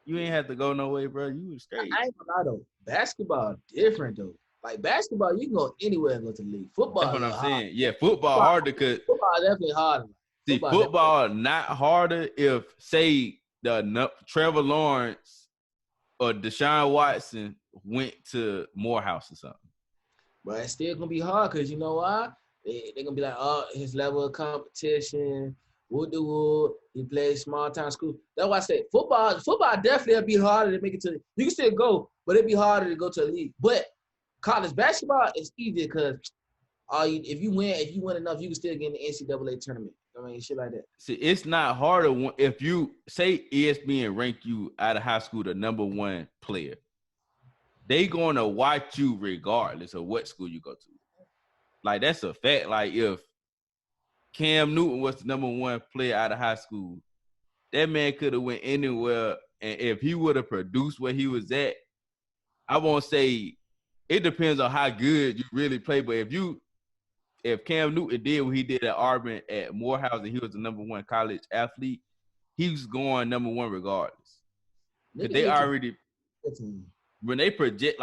S2: You ain't have to go no way, bro. You was straight.
S3: I ain't gonna lie though. Basketball different though. Like basketball, you can go anywhere and go to the league. Football,
S2: that's what I'm saying. Yeah, football harder because
S3: football definitely harder.
S2: See, football not harder if say the Trevor Lawrence or Deshaun Watson went to Morehouse or something.
S3: But it's still gonna be hard because you know why? They're gonna be like, oh, his level of competition, wood. He plays small town school. That's why I say football definitely will be harder to make it to. You can still go, but it'd be harder to go to the league. But college basketball is easier because if you win enough, you can still get in the NCAA tournament. I mean, shit like that.
S2: See, it's not harder if you say ESPN rank you out of high school the number 1 player. They gonna watch you regardless of what school you go to. Like that's a fact. Like if Cam Newton was the number 1 player out of high school, that man could have went anywhere, and if he would have produced where he was at, I won't say it depends on how good you really play, but if Cam Newton did what he did at Auburn at Morehouse and he was the number 1 college athlete, he was going number 1 regardless. Because they already when they project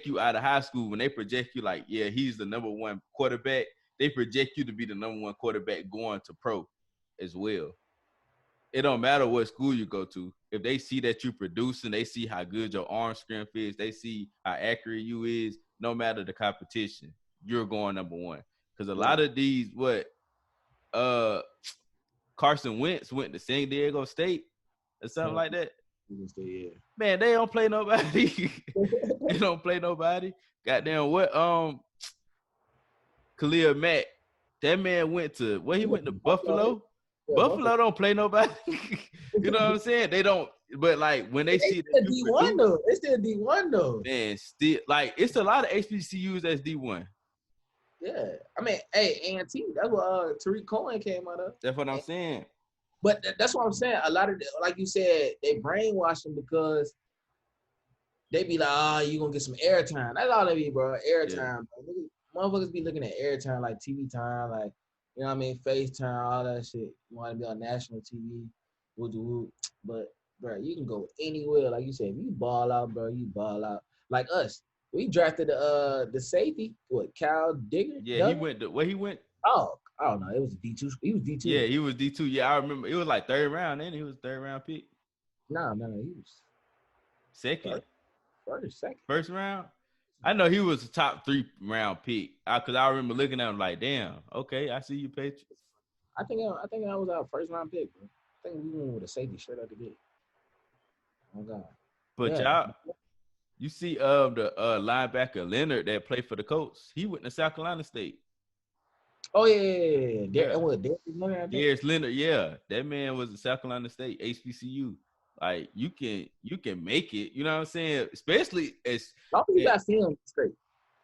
S2: you out of high school, when they project you like, yeah, he's the number 1 quarterback, they project you to be the number 1 quarterback going to pro as well. It don't matter what school you go to. If they see that you producing, they see how good your arm strength is, they see how accurate you is, no matter the competition, you're going number 1. Because a lot of these, Carson Wentz went to San Diego State or something like that.
S3: Yeah.
S2: Man, they don't play nobody. They don't play nobody. Goddamn, Khalil Mack. That man went to he went to Buffalo.
S3: Yeah,
S2: Buffalo don't play nobody. You know what I'm saying? They don't. But like when they see that you
S3: D1
S2: produce,
S3: though. They still D1 though.
S2: man, still like it's a lot of HBCUs that's D1.
S3: Yeah, I mean, hey, A&T. That's what Tariq Cohen came out of.
S2: That's what I'm saying.
S3: But that's what I'm saying. A lot of like you said, they brainwash them because they be like, "Oh, you gonna get some airtime." That's all they be, bro. Airtime, bro. Motherfuckers be looking at airtime like TV time, like you know what I mean, FaceTime, all that shit. You want to be on national TV, woo. But bro, you can go anywhere. Like you said, if you ball out, bro, you ball out. Like us, we drafted the safety. What? Cal Digger?
S2: Yeah, he went to where he went.
S3: Oh, I don't know. It was D2. He was D2.
S2: Yeah, he was D2. Yeah, I remember. It was like third round. Then he was third round pick.
S3: No, he was
S2: Second.
S3: second.
S2: First round. I know he was a top 3 round pick. Cause I remember looking at him like, damn. Okay, I see you, Patriots.
S3: I think that was our first round pick, bro. I think we went with a safety straight out the gate. Oh God.
S2: But y'all, you see, the linebacker Leonard that played for the Colts. He went to South Carolina State.
S3: Oh yeah. Darius
S2: Leonard, yeah, that man was at South Carolina State, HBCU. Like you can make it, you know what I'm saying? Especially
S3: you got film straight.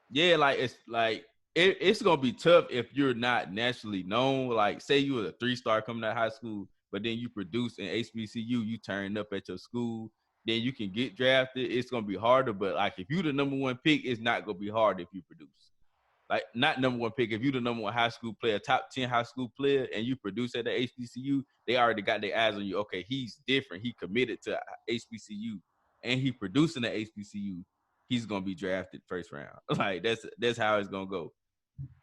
S2: Yeah, like it's gonna be tough if you're not nationally known. Like, say you were a 3-star coming out of high school, but then you produce in HBCU, you turn up at your school, then you can get drafted. It's gonna be harder, but like if you the number 1 pick, it's not gonna be hard if you produce. Like, not number 1 pick. If you the number 1 high school player, top 10 high school player, and you produce at the HBCU, they already got their eyes on you. Okay, he's different. He committed to HBCU, and he producing at HBCU. He's gonna be drafted first round. Like that's how it's gonna go.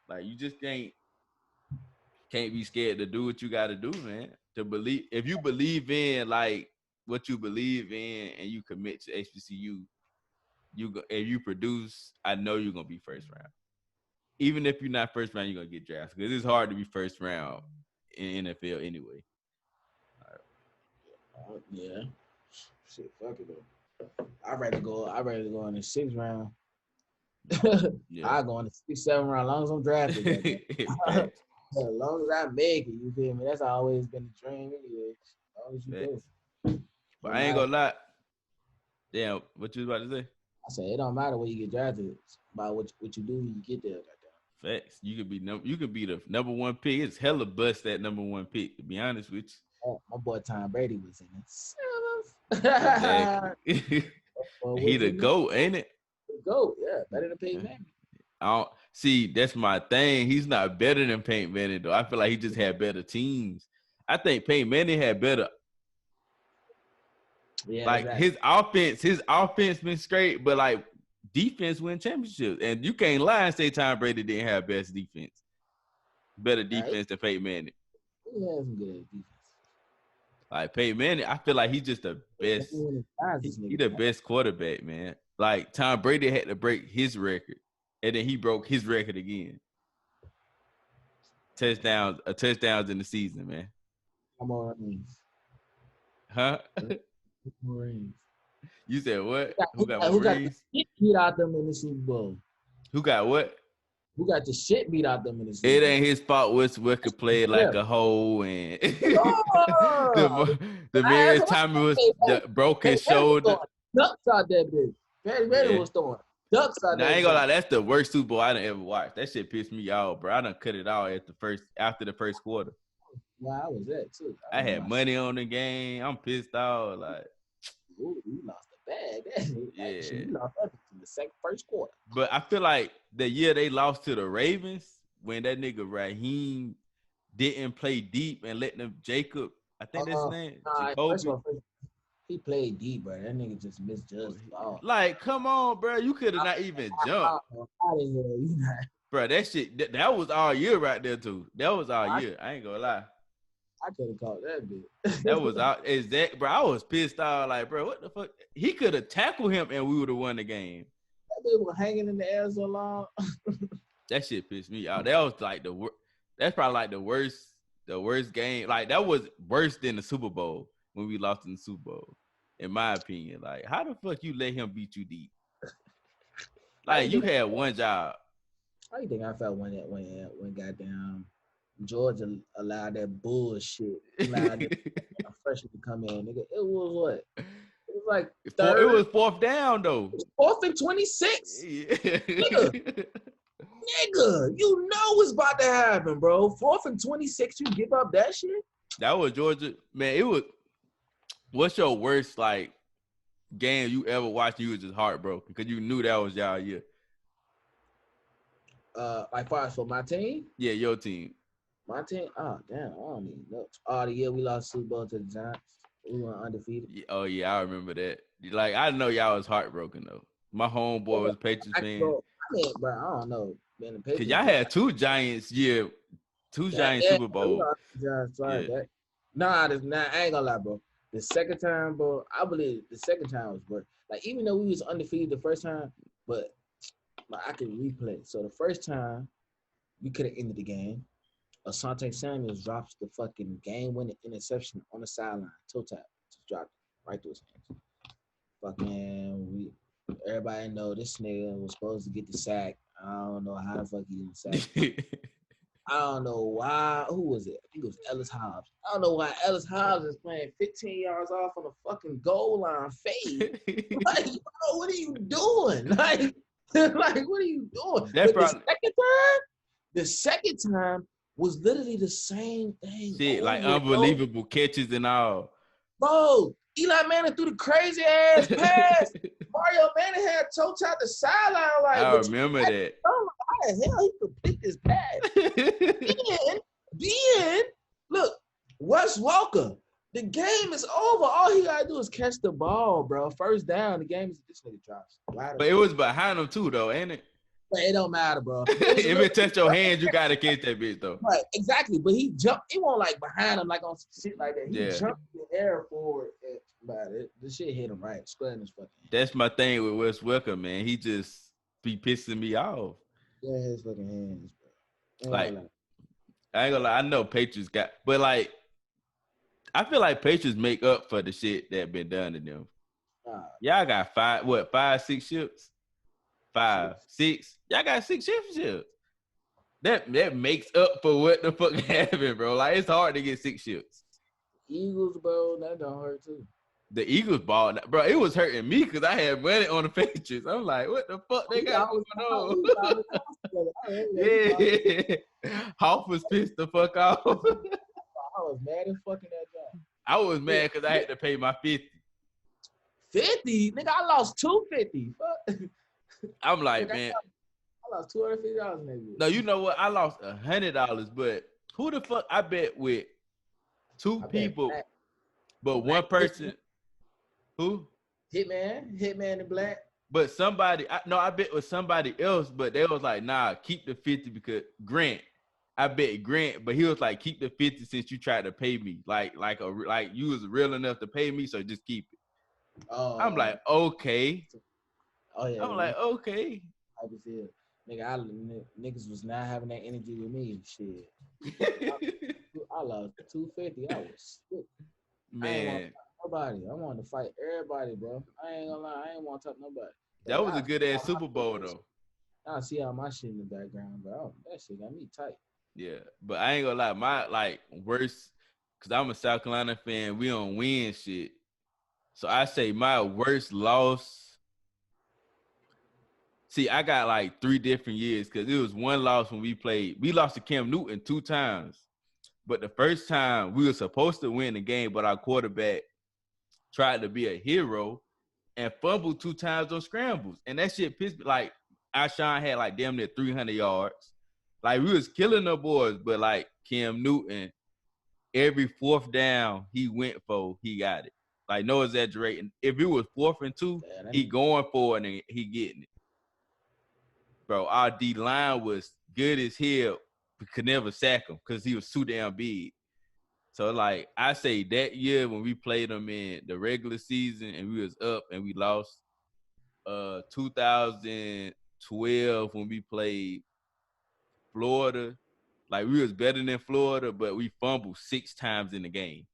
S2: Like you just can't be scared to do what you got to do, man. To believe, if you believe in like what you believe in, and you commit to HBCU, if you produce, I know you're gonna be first round. Even if you're not first round, you're gonna get drafted because it's hard to be first round in NFL anyway.
S3: Yeah. Shit, fuck it though. I'd rather go in the 6th round.
S2: Yeah.
S3: I go in the 6th, 7th round, as long as I'm drafted. As long as I make it, you feel me? That's always been the dream anyway. As long as you go.
S2: But I ain't gonna lie. Damn, what you was about to say?
S3: I said it don't matter where you get drafted. It's about what you do when you get there.
S2: Facts. You could be the number 1 pick. It's hella bust that number 1 pick, to be honest with you.
S3: Oh, my boy Tom Brady was in it.
S2: Exactly. He the GOAT, ain't it?
S3: The GOAT, yeah. Better than Peyton Manning.
S2: I don't see, that's my thing. He's not better than Peyton Manning, though. I feel like he just had better teams. I think Peyton Manning had better.
S3: Yeah,
S2: like exactly. his offense been straight, but like defense win championships. And you can't lie and say Tom Brady didn't have best defense. Better defense than Peyton Manning.
S3: He has some good defense.
S2: Like Peyton Manning, I feel like he's just the best. He's the best quarterback, man. Like Tom Brady had to break his record, and then he broke his record again. Touchdowns in the season, man.
S3: How more rings?
S2: Huh?
S3: More rings.
S2: You said what?
S3: Who got the shit beat out them in the Super Bowl?
S2: Who got what?
S3: Who got the shit beat out them in the Super
S2: It
S3: Bowl?
S2: ain't his fault. Westbrook could play like a hoe, and the various time it was broke his shoulder.
S3: Ducks out that bitch. Patty was throwing ducks out there.
S2: I ain't gonna lie, that's the worst Super Bowl I done ever watched. That shit pissed me off, bro. I done cut it out after the first quarter.
S3: Wow, I was that too.
S2: I had money on the game. I'm pissed off. Like,
S3: ooh, you lost the bag.
S2: Yeah,
S3: you lost everything in the first quarter.
S2: But I feel like the year they lost to the Ravens, when that nigga Raheem didn't play deep and let them Jacob, I think that's his name.
S3: He played deep, bro. That nigga just misjudged the ball.
S2: Like, come on, bro. You could have not even jumped. Bro, that shit, that was all year right there, too. That was all year. I ain't gonna lie.
S3: I could have caught that bitch.
S2: That was out. Bro, I was pissed off. Like, bro, what the fuck? He could have tackled him and we would have won the game.
S3: That bitch was hanging in the air so long.
S2: That shit pissed me out. That was like that's probably like the worst game. Like, that was worse than the Super Bowl when we lost in the Super Bowl, in my opinion. Like, how the fuck you let him beat you deep? Like, you had one job.
S3: How you think I felt when goddamn Georgia allowed that bullshit, allowed that freshman to come in, nigga? It was what? It was like
S2: It
S3: third,
S2: was fourth down though.
S3: fourth and 26.
S2: Yeah.
S3: Nigga, you know what's about to happen, bro. Fourth and 26, you give up that shit?
S2: That was Georgia, man. It was. What's your worst like game you ever watched? You was just heartbroken because you knew that was y'all year.
S3: Like far as for my team,
S2: Yeah, your team.
S3: oh damn, I don't even know. Oh, the year we lost Super Bowl to the Giants, we went undefeated.
S2: Yeah, oh yeah, I remember that. Like I know y'all was heartbroken though. My homeboy was a Patriots fan.
S3: Bro, I don't know. Man, the
S2: Cause
S3: Patriots,
S2: y'all had two Giants Super Bowl.
S3: Giants, right,
S2: Yeah.
S3: I ain't gonna lie, bro. The second time, bro, I believe the second time was worse. Like even though we was undefeated the first time, but I could replay. So the first time we could have ended the game. Asante Samuels drops the fucking game-winning interception on the sideline, toe tap, just dropped it right through his hands. Fucking, everybody know this nigga was supposed to get the sack. I don't know how the fuck he didn't sack. I don't know why. Who was it? I think it was Ellis Hobbs. I don't know why Ellis Hobbs is playing 15 yards off on a fucking goal line fade. Like, bro, what are you doing? Like, what are you doing?
S2: That's
S3: But the second time was literally the same thing.
S2: Shit, like unbelievable catches and all.
S3: Bro, Eli Manning threw the crazy ass pass. Mario Manning had toe tap the sideline. Like,
S2: I remember that.
S3: How the hell he complete this pass? then, look, Wes Walker. The game is over. All he gotta do is catch the ball, bro. First down. The game is this nigga drops.
S2: But it was behind him too, though, ain't it?
S3: But it don't matter, bro.
S2: If it touch your hands, you gotta catch that bitch though.
S3: Right, exactly. But he jumped. He won't like behind him like on some shit like that. He jumped in the air forward. But the shit hit him right square in his fucking hand.
S2: That's my thing with Wes Welker, man. He just be pissing me off.
S3: Yeah, his fucking hands, bro.
S2: Like, I ain't gonna lie. I know Patriots got, but like, I feel like Patriots make up for the shit that been done to them. Y'all got 5, 6 ships? 5, 6. Y'all got 6 ships. That makes up for what the fuck happened, bro. Like, it's hard to get 6 ships.
S3: Eagles, bro, that don't hurt too.
S2: The Eagles ball, bro. It was hurting me because I had money on the Patriots. I'm like, what the fuck they got going on? Yeah, Hoff was pissed the fuck off.
S3: I was mad as fucking that job.
S2: I was mad because I had to pay my 50.
S3: 50, nigga, I lost $250. Fuck.
S2: I'm like, man,
S3: I lost $250 maybe.
S2: No, you know what? I lost $100, but who the fuck I bet with 2 people, but one person. Who? Hitman the Black. But somebody, I bet with somebody else, but they was like, nah, keep the 50 because Grant. I bet Grant, but he was like, keep the 50 since you tried to pay me. Like you was real enough to pay me, so just keep it. Oh. I'm like, okay.
S3: Oh yeah.
S2: I'm like, okay.
S3: How you feel? Nigga, niggas was not having that energy with me. Shit. I lost $250. I was sick.
S2: Man.
S3: Nobody. I wanted to fight everybody, bro. I ain't gonna lie. I ain't want to talk nobody.
S2: That was a good ass Super Bowl though.
S3: I see all my shit in the background, bro. That shit got me tight.
S2: Yeah, but I ain't gonna lie. My like worst, cause I'm a South Carolina fan. We don't win shit. So I say my worst loss. See, I got like 3 different years because it was one loss when we played. We lost to Cam Newton 2 times. But the first time we were supposed to win the game, but our quarterback tried to be a hero and fumbled 2 times on scrambles. And that shit pissed me. Like, Alshon had like damn near 300 yards. Like, we was killing the boys, but like Cam Newton, every 4th down he went for, he got it. Like, no exaggerating. If it was 4th and 2, he going for it and he getting it. Bro, our D-line was good as hell. We could never sack him because he was too damn big. So, like, I say that year when we played them in the regular season and we was up and we lost, 2012 when we played Florida, like, we was better than Florida, but we fumbled 6 times in the game.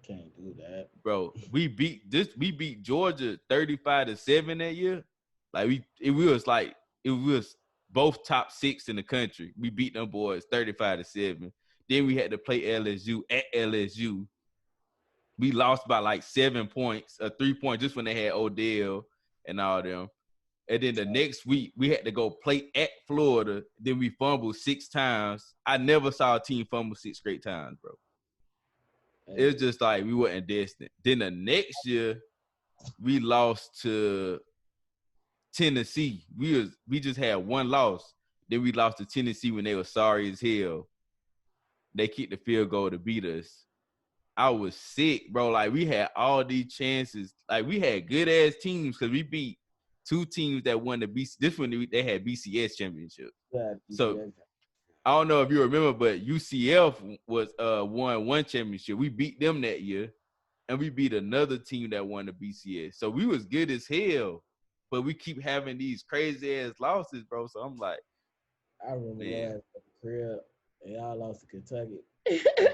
S3: Can't do that.
S2: Bro, we beat Georgia 35-7 that year. Like, it was both top 6 in the country. We beat them boys 35-7. Then we had to play LSU at LSU. We lost by like 7 points, 3 points, just when they had Odell and all them. And then the next week, we had to go play at Florida. Then we fumbled 6 times. I never saw a team fumble 6 straight times, bro. It was just like we weren't destined. Then the next year, we lost to Tennessee. We just had one loss. Then we lost to Tennessee when they were sorry as hell. They kicked the field goal to beat us. I was sick, bro. Like, we had all these chances. Like, we had good-ass teams because we beat 2 teams that won the BC. This one, they had BCS championship.
S3: Yeah,
S2: So, I don't know if you remember, but UCF was won 1 championship. We beat them that year, and we beat another team that won the BCS. So, we was good as hell, but we keep having these crazy-ass losses, bro. So, I'm like,
S3: I remember that at the crib, and y'all lost to Kentucky.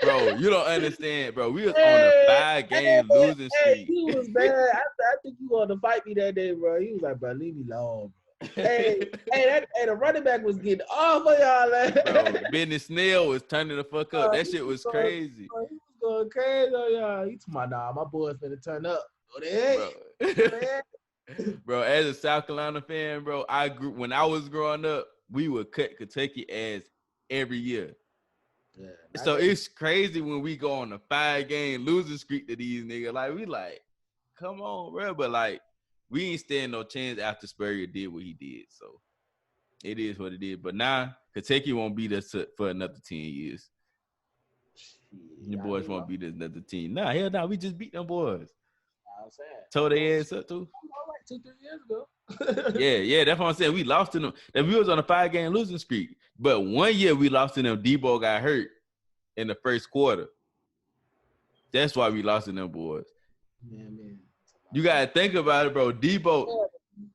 S2: Bro, you don't understand, bro. We was on a 5-game losing streak.
S3: He was bad. I think you wanted to fight me that day, bro. He was like, bro, leave me alone, bro. The running back was getting off of y'all.
S2: Bro, Benny Snell was turning the fuck up. That shit was crazy.
S3: Bro, he was going crazy on y'all. He told my my boys finna turn up.
S2: Bro, as a South Carolina fan, bro, when I was growing up, we would cut Kentucky ass every year. Yeah, so it's crazy when we go on a 5-game losing streak to these niggas. Like, we like, come on, bro. But, like, we ain't stand no chance after Spurrier did what he did. So, it is what it is. But now, Kentucky won't beat us for another 10 years. The boys won't beat us another 10. Nah, hell no. We just beat them boys.
S3: I'm saying.
S2: Told their ass up, too.
S3: All right, 2-3 years ago.
S2: Yeah, that's what I'm saying. We lost to them. That we was on a 5-game losing streak. But one year we lost to them. Debo got hurt in the first quarter. That's why we lost to them boys. Man. You got to think about it, bro. Debo,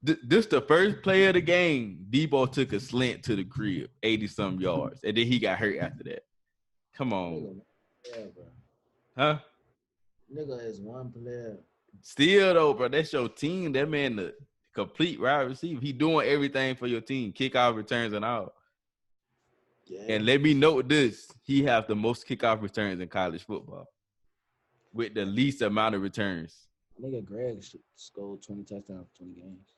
S2: this the first play of the game. Debo took a slant to the crib, 80-some yards. And then he got hurt after that. Come on.
S3: Yeah, bro.
S2: Huh?
S3: Nigga is one player.
S2: Still, though, bro, that's your team. That man, the complete wide receiver. He doing everything for your team. Kickoff returns and all. Yeah. And let me note this. He have the most kickoff returns in college football with the least amount of returns.
S3: Nigga Greg scored 20 touchdowns, 20 games.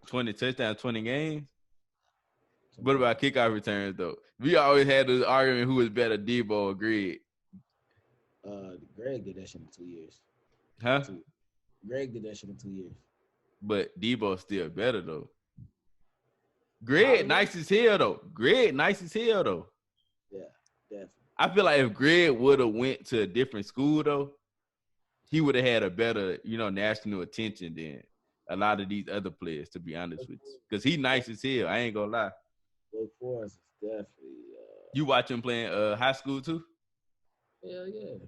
S2: 20 touchdowns, 20 games? What about kickoff returns, though? We always had this argument who was better, Debo or Greg.
S3: Greg did that shit in 2 years.
S2: Huh?
S3: Greg did that shit in 2 years.
S2: But Debo's still better, though. Greg nice as hell, though. Yeah, definitely. I feel like if Greg would have went to a different school, though, he would have had a better, national attention than a lot of these other players, to be honest with you. Because he nice as hell. I ain't gonna lie.
S3: Wake Forest is definitely.
S2: You watch him playing high school, too?
S3: Hell yeah.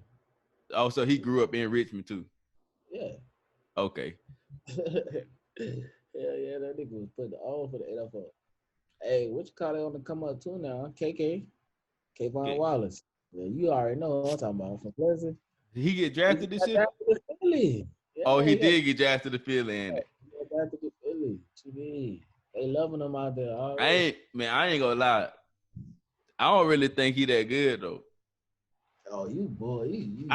S2: Oh, so he grew up in Richmond, too?
S3: Yeah.
S2: Okay.
S3: Hell yeah, that nigga was putting all for the NFL. Hey, what you call it on the come up too now? Kayvon Wallace. Yeah, you already know what I'm talking about. From Pleasant.
S2: Did he get drafted this year? Yeah, he did get drafted to Philly.
S3: Yeah, drafted to Philly. TV. They loving him out there.
S2: I ain't gonna lie. I don't really think he that good though.
S3: Oh, you boy. You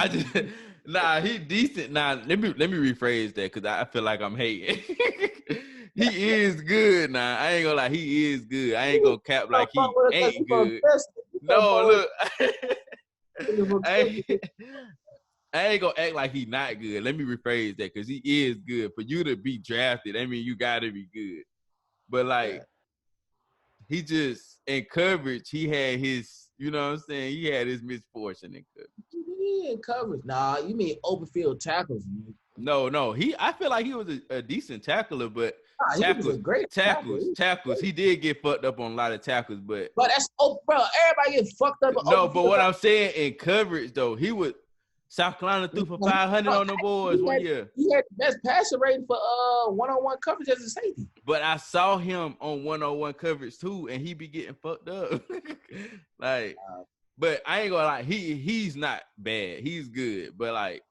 S2: he decent. Nah, let me rephrase that because I feel like I'm hating. He is good now. I ain't gonna lie, he is good. I ain't gonna cap like he ain't good. No, look. I ain't gonna act like he not good. Let me rephrase that because he is good. For you to be drafted, I mean, you gotta be good. But like, he just in coverage, he had his, you know what I'm saying? He had his misfortune in coverage.
S3: In coverage? Nah, you mean open field tackles? Man.
S2: No. I feel like he was a decent tackler, but tackles,
S3: he was a great
S2: tackles. He did get fucked up on a lot of tackles, but
S3: that's bro. Everybody get fucked up.
S2: No, but what I'm saying in coverage though, he would. South Carolina threw for 500 on the boys 1 year.
S3: He had the best passer rating for one-on-one coverage as a safety.
S2: But I saw him on one-on-one coverage too, and he be getting fucked up. Like, but I ain't gonna lie, he's not bad. He's good, but like,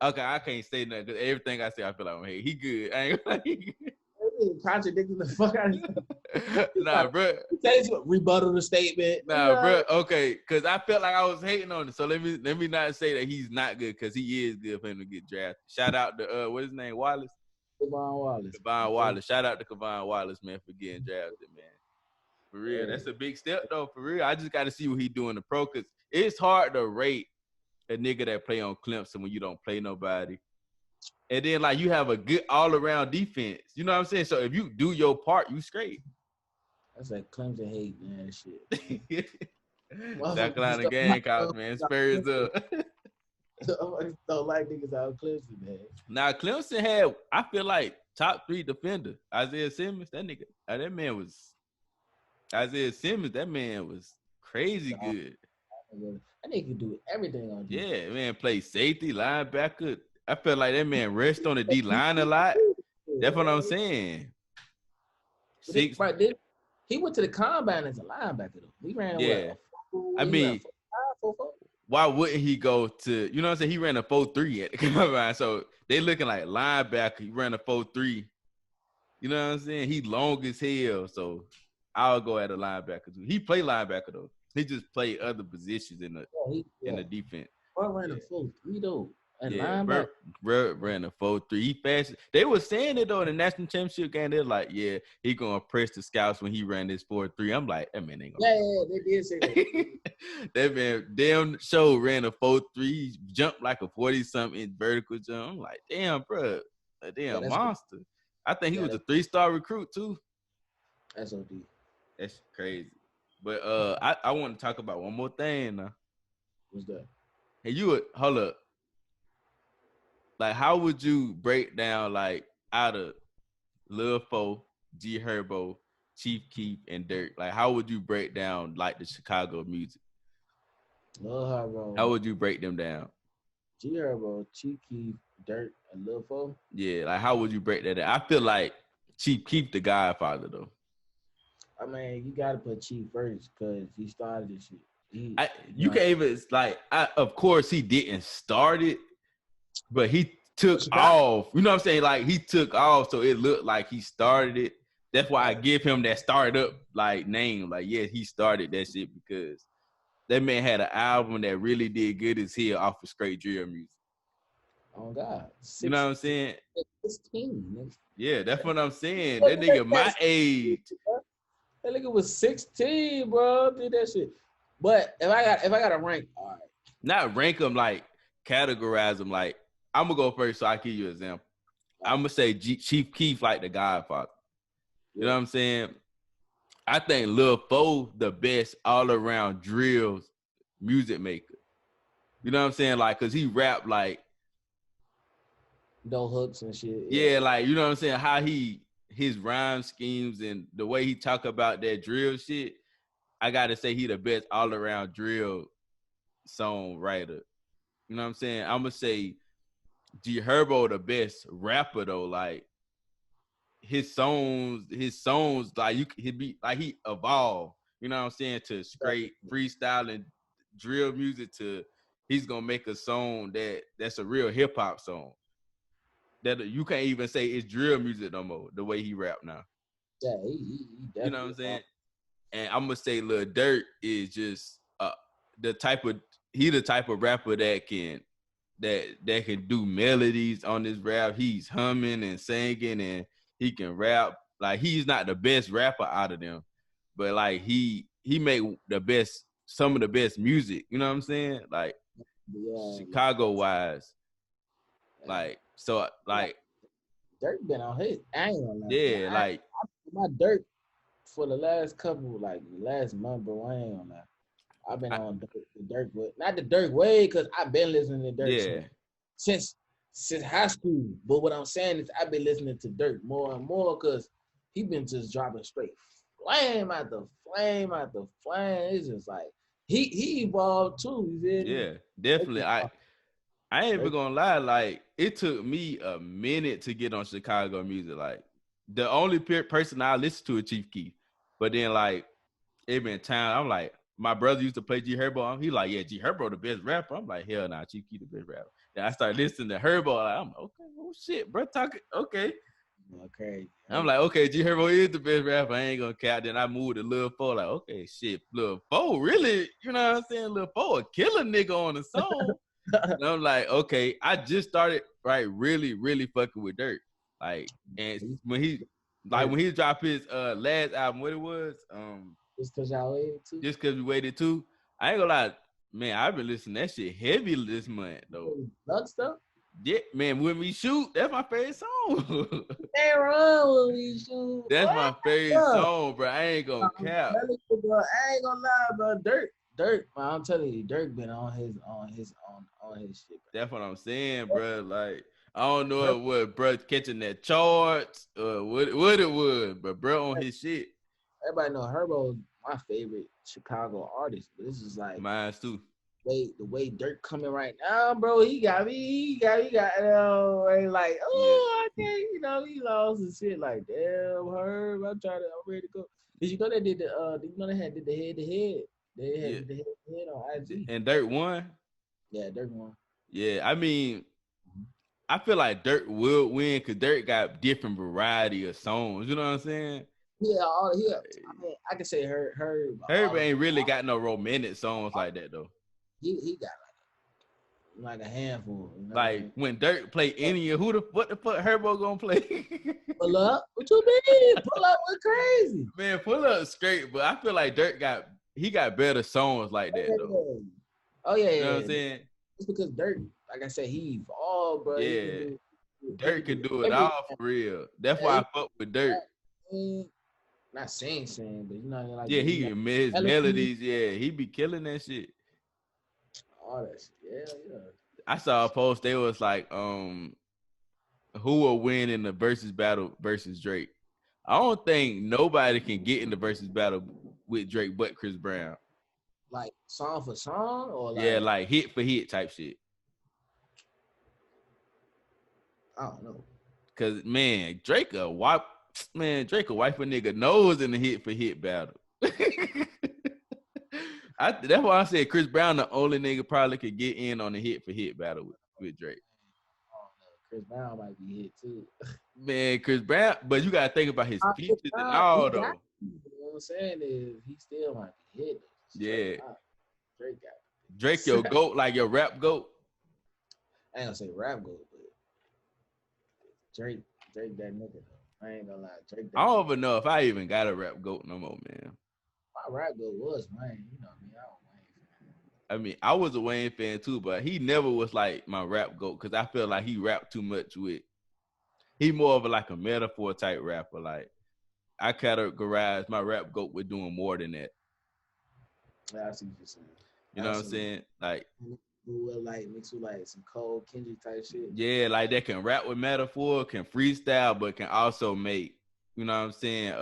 S2: okay, I can't say nothing because everything I say, I feel like I'm hate. He good. I ain't gonna lie.
S3: Contradicting the fuck out of him.
S2: Nah, bro.
S3: Rebuttal the statement.
S2: Nah, bro. Okay, because I felt like I was hating on it. So let me not say that he's not good, because he is good for him to get drafted. Shout out to what's his name, Wallace. Kavon Wallace. Shout out to Kavon Wallace, man, for getting drafted, man. For real, that's a big step though. For real, I just got to see what he do in the pro, because it's hard to rate a nigga that play on Clemson when you don't play nobody. And then, like, you have a good all-around defense. You know what I'm saying? So if you do your part, you straight.
S3: That's like Clemson hate, man. Shit.
S2: South Carolina Gamecocks, man. Spurs up.
S3: Don't like niggas out of Clemson, man.
S2: Now, Clemson had, I feel like, top 3 defender. Isaiah Simmons, that nigga. That man was Isaiah Simmons. That man was crazy good.
S3: That nigga could do everything on defense.
S2: Yeah, man. Play safety, linebacker. I felt like that man rest on the D line a lot. That's what I'm saying.
S3: He went to the combine as a linebacker though. He ran
S2: I mean,
S3: 4.5.
S2: why wouldn't he go to? You know what I'm saying? He ran a 4.3 at the combine, so they looking like linebacker. He ran a 4.3. You know what I'm saying? He long as hell, so I'll go at a linebacker too. He play linebacker though. He just play other positions in the defense.
S3: Bro ran a 4.3 though. And
S2: bro ran a 4.3. He fast. They were saying it though in the national championship game. They're like, yeah, he gonna press the scouts when he ran this 4.3. I'm like, that man ain't gonna.
S3: Yeah, they did say that.
S2: That man damn show ran a 4.3. He jumped like a 40-something vertical jump. I'm like, damn, bro, a damn monster. Good. I think he was a 3-star recruit too.
S3: That's OD.
S2: That's crazy. But I want to talk about one more thing now.
S3: What's that?
S2: Hey, you would hold up. Like, how would you break down, like, out of Lil Fo, G Herbo, Chief Keef, and Dirk? Like, how would you break down, like, the Chicago music?
S3: Lil Herbo.
S2: How would you break them down?
S3: G Herbo, Chief Keef, Dirk, and Lil Fo?
S2: Yeah, like, how would you break that down? I feel like Chief Keef the godfather, though.
S3: I mean, you got to put Chief first because he started this shit.
S2: You can't even, like, of course, he didn't start it. But he took off. You know what I'm saying? Like, he took off, so it looked like he started it. That's why I give him that startup, like, name. Like, yeah, he started that shit because that man had an album that really did good as hell off of straight drill music.
S3: Oh, God.
S2: You know what I'm saying?
S3: 16.
S2: Yeah, that's what I'm saying. That nigga my age.
S3: That nigga was 16, bro. Did that shit. But if I got to rank, all right.
S2: Not rank them, like, categorize them, like, I'm going to go first so I give you an example. I'm going to say Chief Keef like the godfather. You know what I'm saying? I think Lil Fo the best all-around drills music maker. You know what I'm saying? Like, because he rap, like...
S3: No hooks and shit.
S2: Yeah, like, you know what I'm saying? How his rhyme schemes and the way he talk about that drill shit, I got to say he the best all-around drill songwriter. You know what I'm saying? I'm going to say G Herbo the best rapper, though. Like, his songs, like, he'd be, like, he evolved, you know what I'm saying, to straight freestyling drill music to he's going to make a song that's a real hip-hop song. That you can't even say it's drill music no more, the way he rap now.
S3: Yeah, he definitely.
S2: You know what I'm saying? And I'm going to say Lil Durk is just the type of rapper that can do melodies on this rap. He's humming and singing and he can rap. Like, he's not the best rapper out of them, but like he make some of the best music. You know what I'm saying? Like, Chicago wise. Like, so like
S3: Dirk been on his. I ain't gonna lie.
S2: Yeah, like
S3: my Dirk for the last last month, bro. I ain't gonna lie. I've been on the Dirk way, not the Dirk way, because I've been listening to Dirk since high school. But what I'm saying is I've been listening to Dirk more and more because he been just dropping straight flame after flame after flame. It's just like he evolved too.
S2: Yeah, definitely. I ain't even gonna lie. Like, it took me a minute to get on Chicago music. Like, the only person I listen to is Chief Keef, but then like it been time. I'm like. My brother used to play G Herbo. He like, yeah, G Herbo the best rapper. I'm like, hell nah, Chief Keef the best rapper. Then I started listening to Herbo. Like, I'm like, okay, oh shit, bro, talking, okay.
S3: Crazy.
S2: I'm like, okay, G Herbo is the best rapper. I ain't gonna count. Then I moved to Lil 4. Like, okay, shit, Lil 4, really? You know what I'm saying? Lil 4 a killer nigga on the song. And I'm like, okay, I just started really, really fucking with Dirt. Like, and when he dropped his last album, what it was,
S3: just cause y'all waited too.
S2: Just cause we waited too. I ain't gonna lie, man. I've been listening to that shit heavy this month though.
S3: Blood stuff.
S2: Yeah, man. When we shoot, that's my favorite song.
S3: Hey, run when we shoot.
S2: That's my favorite song, bro. I ain't gonna cap.
S3: I ain't gonna lie, bro. Dirt. Man, I'm telling you, Dirt been on his shit. Bro.
S2: That's what I'm saying, bro. Like, I don't know what bro catching that charts or what it was, but bro on his shit.
S3: Everybody know Herbo's my favorite Chicago artist, but this is like
S2: mine too.
S3: The way Dirt coming right now, bro. He got like, oh, I can't, he lost and shit. Like, damn, Herb, I'm ready to go. Did you know they did did you know they did the head to head? They had the head to head on IG.
S2: And Dirt won?
S3: Yeah, Dirt won.
S2: Yeah, I mean, I feel like Dirt will win because Dirt got different variety of songs. You know what I'm saying?
S3: Yeah, I mean, I can say Herb
S2: ain't really got no romantic songs like that though.
S3: He got like a handful.
S2: Like when Dirt play any of what the fuck Herbo gonna play?
S3: Pull up? What you mean? Pull up was crazy.
S2: Man, Pull Up straight, but I feel like Dirt got better songs like that though.
S3: Oh yeah,
S2: you know what I'm saying?
S3: It's because Dirt, like I said, he evolved, bro.
S2: Yeah, Dirt can do it all for real. That's why I fuck with Dirt.
S3: Not sing, but like
S2: yeah, he can his melodies. Yeah, he be killing that shit.
S3: All that shit. Yeah.
S2: I saw a post. They was like, who will win in the versus battle versus Drake? I don't think nobody can get in the versus battle with Drake but Chris Brown.
S3: Like song for song, or
S2: like hit for hit type shit.
S3: I don't know.
S2: Cause man, Drake will wipe a nigga nose in the hit for hit battle. That's why I said Chris Brown the only nigga probably could get in on the hit for hit battle with Drake.
S3: Chris Brown might be hit too.
S2: Man, Chris Brown, but you gotta think about his features and all though.
S3: You know what I'm saying is he still might be hit.
S2: Yeah.
S3: Drake got it.
S2: Drake your goat, like your rap goat.
S3: I ain't gonna say rap goat, but Drake that nigga though. I ain't gonna lie. Drake that
S2: I don't even know if I even got a rap goat no more, man.
S3: My rap goat was Wayne. You know me, I was Wayne fan.
S2: I mean, I was a Wayne fan too, but he never was like my rap goat because I feel like he rapped too much with. He more of like a metaphor type rapper. Like I categorize my rap goat with doing more than that.
S3: Yeah, I see what you're saying.
S2: You know what I'm saying? Like
S3: mix with like some cold Kendrick type shit.
S2: Yeah, like they can rap with metaphor, can freestyle, but can also make, you know what I'm saying?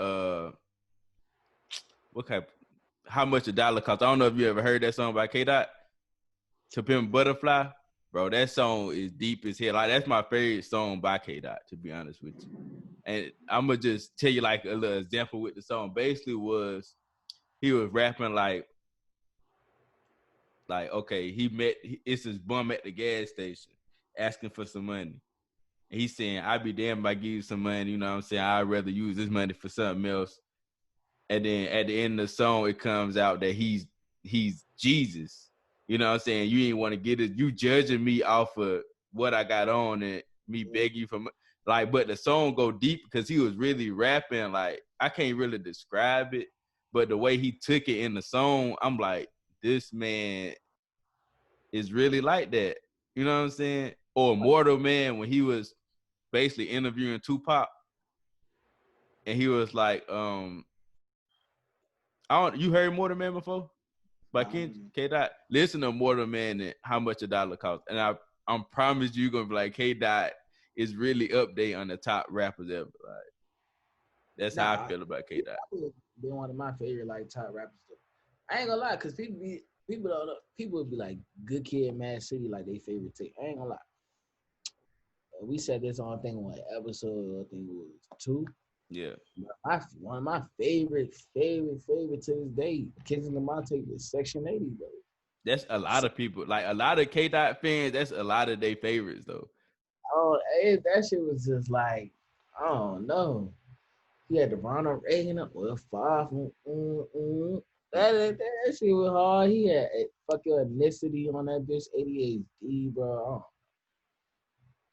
S2: How much a dollar cost? I don't know if you ever heard that song by K-Dot, To Pimp Butterfly. Bro, that song is deep as hell. Like that's my favorite song by K-Dot, to be honest with you. And I'm gonna just tell you like a little example with the song. Basically he was rapping like okay, it's his bum at the gas station asking for some money. And he's saying, I'd be damned if I give you some money, you know what I'm saying? I'd rather use this money for something else. And then at the end of the song, it comes out that he's Jesus. You know what I'm saying? You ain't want to get it. You judging me off of what I got on and me begging you for like, but the song go deep because he was really rapping. Like, I can't really describe it, but the way he took it in the song, I'm like, this man is really like that. You know what I'm saying? Or Mortal Man, when he was basically interviewing Tupac, and he was like, you heard Mortal Man before? By K-Dot? Listen to Mortal Man and How Much a Dollar Costs. And I'm promise you're gonna be like, K-Dot is really up there on the top rappers ever. Like, that's how I feel about K-Dot.
S3: Been one of my favorite like top rappers. I ain't gonna lie, cause people would be like, Good Kid, Mad City, like they favorite tape. I ain't gonna lie. We said this on thing one episode, I think it was 2.
S2: Yeah.
S3: One of my favorite to this day, Kisses in My Tape is Section 80, bro.
S2: That's a lot of people. Like a lot of K-Dot fans, that's a lot of their favorites though.
S3: Oh, that shit was just like, I don't know. He had the Ronald Reagan up with 5. That shit was hard. He had a fucking ethnicity on that bitch, ADHD, bro.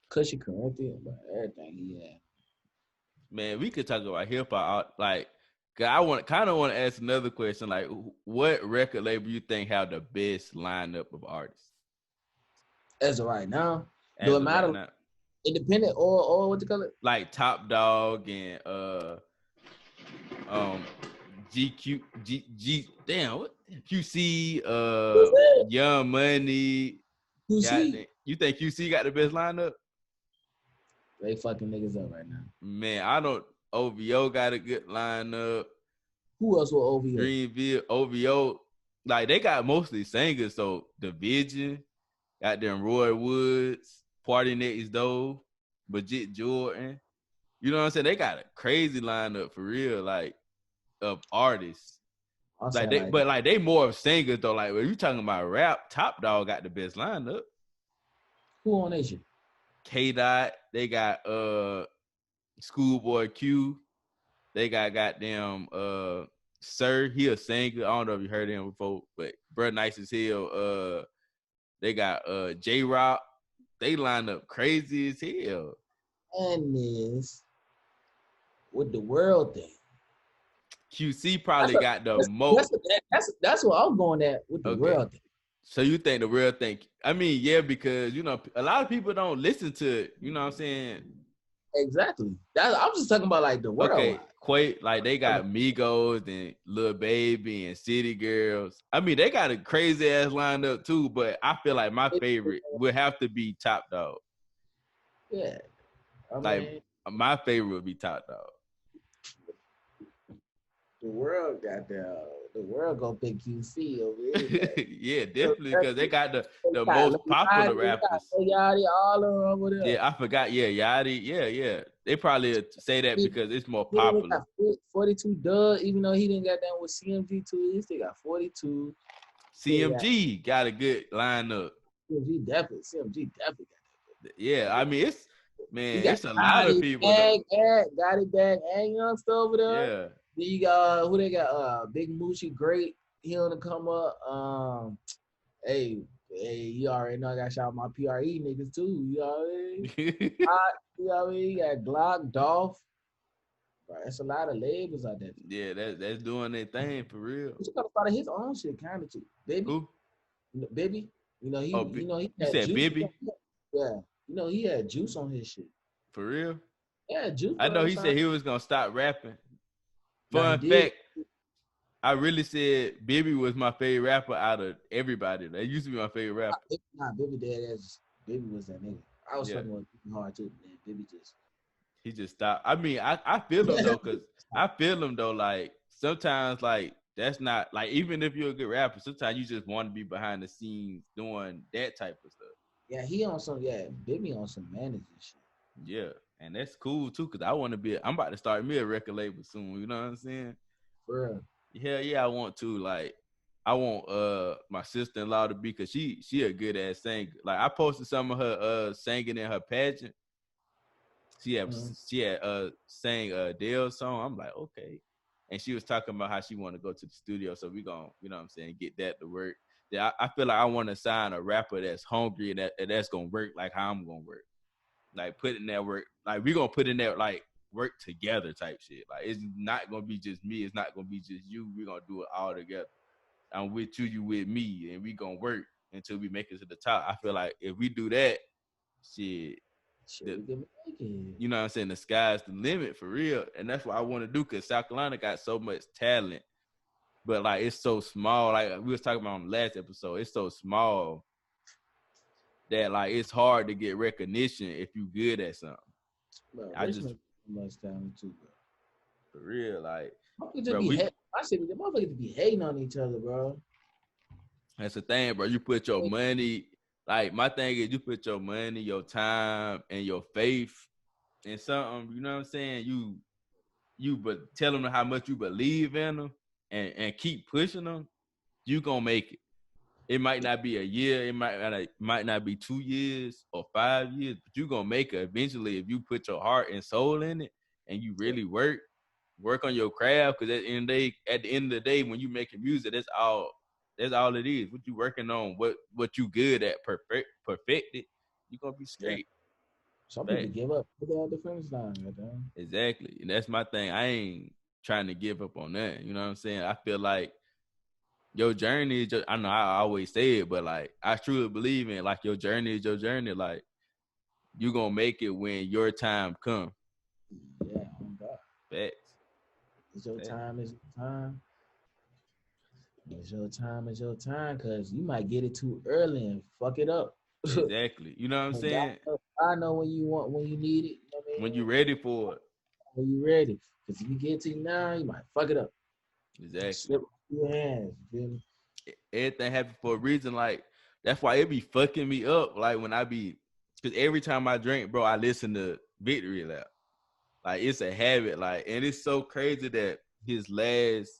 S3: Cushy Corinthian, but everything he had.
S2: Man, we could talk about hip hop. Like, 'cause I kind of want to ask another question. Like, what record label you think have the best lineup of artists
S3: As of right now,
S2: as
S3: do it
S2: of right
S3: matter?
S2: now?
S3: Independent or what you call it?
S2: Like Top Dog and GQ damn what QC Young Money.
S3: You see,
S2: You think QC got the best lineup?
S3: they fucking niggas up right now.
S2: Man, I don't. OVO got a good lineup.
S3: Who else will OVO?
S2: Greenville, OVO, like they got mostly singers. So Division, got them Roy Woods, Party Next Door, Bridget Jordan. You know what I'm saying? They got a crazy lineup for real, like of artists. Like they, but like they more of singers though. Like when you talking about rap, Top Dog got the best lineup.
S3: Who on that shit?
S2: K Dot, they got Schoolboy Q, they got goddamn Sir, he a singer. I don't know if you heard him before, but bro, nice as hell. They got J Rock. They lined up crazy as hell.
S3: And this with the world thing.
S2: QC probably got the most.
S3: That's what I'm going at with the world thing.
S2: So you think the real thing? I mean, yeah, because you know a lot of people don't listen to it. You know what I'm saying?
S3: Exactly. I'm just talking about like the world.
S2: Okay, Quake, like they got Migos and Lil Baby and City Girls. I mean, they got a crazy ass lineup too. But I feel like my favorite would have to be Top Dog.
S3: Yeah,
S2: my favorite would be Top Dog.
S3: The world got the world gonna pick QC over here.
S2: Yeah, definitely, because they got the most popular rappers.
S3: Yachty, all of them over there.
S2: Yeah, I forgot. Yeah, Yachty. Yeah. They probably say that because it's more popular.
S3: 42 Doug, even though he didn't get down with CMG too, he still got 42.
S2: CMG got a good lineup.
S3: CMG definitely got that.
S2: Yeah, I mean it's a lot of people.
S3: Got it back, and youngster over there.
S2: Yeah.
S3: Then you got who they got? Big Moochie, great. He on the come up. Hey, you already know I got shout out my PRE niggas too. You already. You know what I mean? You got Glock, Dolph. Right, that's a lot of labels out there.
S2: Yeah, that's doing their thing for real.
S3: He's gonna start his own shit, kind of too. Baby.
S2: Who?
S3: Baby. You know he
S2: you said
S3: juice.
S2: Baby?
S3: Yeah. You know he had juice on his shit.
S2: For real?
S3: Yeah, juice.
S2: I know he said he was gonna stop rapping. Fun fact, I really said Baby was my favorite rapper out of everybody. That used to be my favorite rapper.
S3: Baby was that nigga. I was fucking with hard too, man. Baby
S2: he just stopped. I mean, I feel him though, cause I feel him though. Like sometimes, like that's not like even if you're a good rapper, sometimes you just want to be behind the scenes doing that type of stuff.
S3: Yeah, he on some. Yeah, Baby on some managing shit.
S2: Yeah, and that's cool too, cause I want to be. I'm about to start me a record label soon. You know what I'm saying?
S3: For real.
S2: Hell yeah, I want to. Like, I want my sister-in-law to be, cause she a good ass singer. Like I posted some of her singing in her pageant. She had sang Adele's song. I'm like, okay. And she was talking about how she want to go to the studio. So we gonna, you know what I'm saying, get that to work. Yeah, I feel like I want to sign a rapper that's hungry and that's gonna work like how I'm gonna work. Like put in that work. Like we gonna put in that like work together type shit. Like it's not gonna be just me. It's not gonna be just you. We're gonna do it all together. I'm with you with me, and we gonna work until we make it to the top. I feel like if we do that, shit. You know what I'm saying? The sky's the limit for real. And that's what I want to do because South Carolina got so much talent. But like it's so small. Like we was talking about on the last episode, it's so small that like it's hard to get recognition if you good at something.
S3: Bro, I just much talent too, bro.
S2: For real, like
S3: I said the motherfuckers be hating on each other, bro.
S2: That's the thing, bro. You put your money. Like, my thing is you put your money, your time, and your faith in something, you know what I'm saying? You but tell them how much you believe in them and keep pushing them, you gonna make it. It might not be a year, it might not be 2 years or 5 years, but you're gonna make it eventually if you put your heart and soul in it and you really work on your craft. Because at the end of the day, when you making music, that's all it is. What you working on, what you good at, perfected, you're gonna be straight.
S3: Some
S2: Fact.
S3: people give up. Look at the finish line, goddamn.
S2: Exactly. And that's my thing. I ain't trying to give up on that. You know what I'm saying? I feel like your journey is I know I always say it, but like I truly believe in like your journey is your journey. Like you gonna make it when your time come.
S3: Yeah, oh God.
S2: Facts.
S3: It's your time, it's your time. It's your time, it's your time, because you might get it too early and fuck it up.
S2: Exactly. You know what I'm saying?
S3: I know when you need it. You know what I mean?
S2: When you ready for it.
S3: When you ready. Because if you get to it now, you might fuck it up.
S2: Exactly.
S3: Slip through your hands. You feel me?
S2: Everything happens for a reason. Like that's why it be fucking me up. Like when I be, because every time I drink, bro, I listen to Victory Lap. Like it's a habit. Like, and it's so crazy that his last,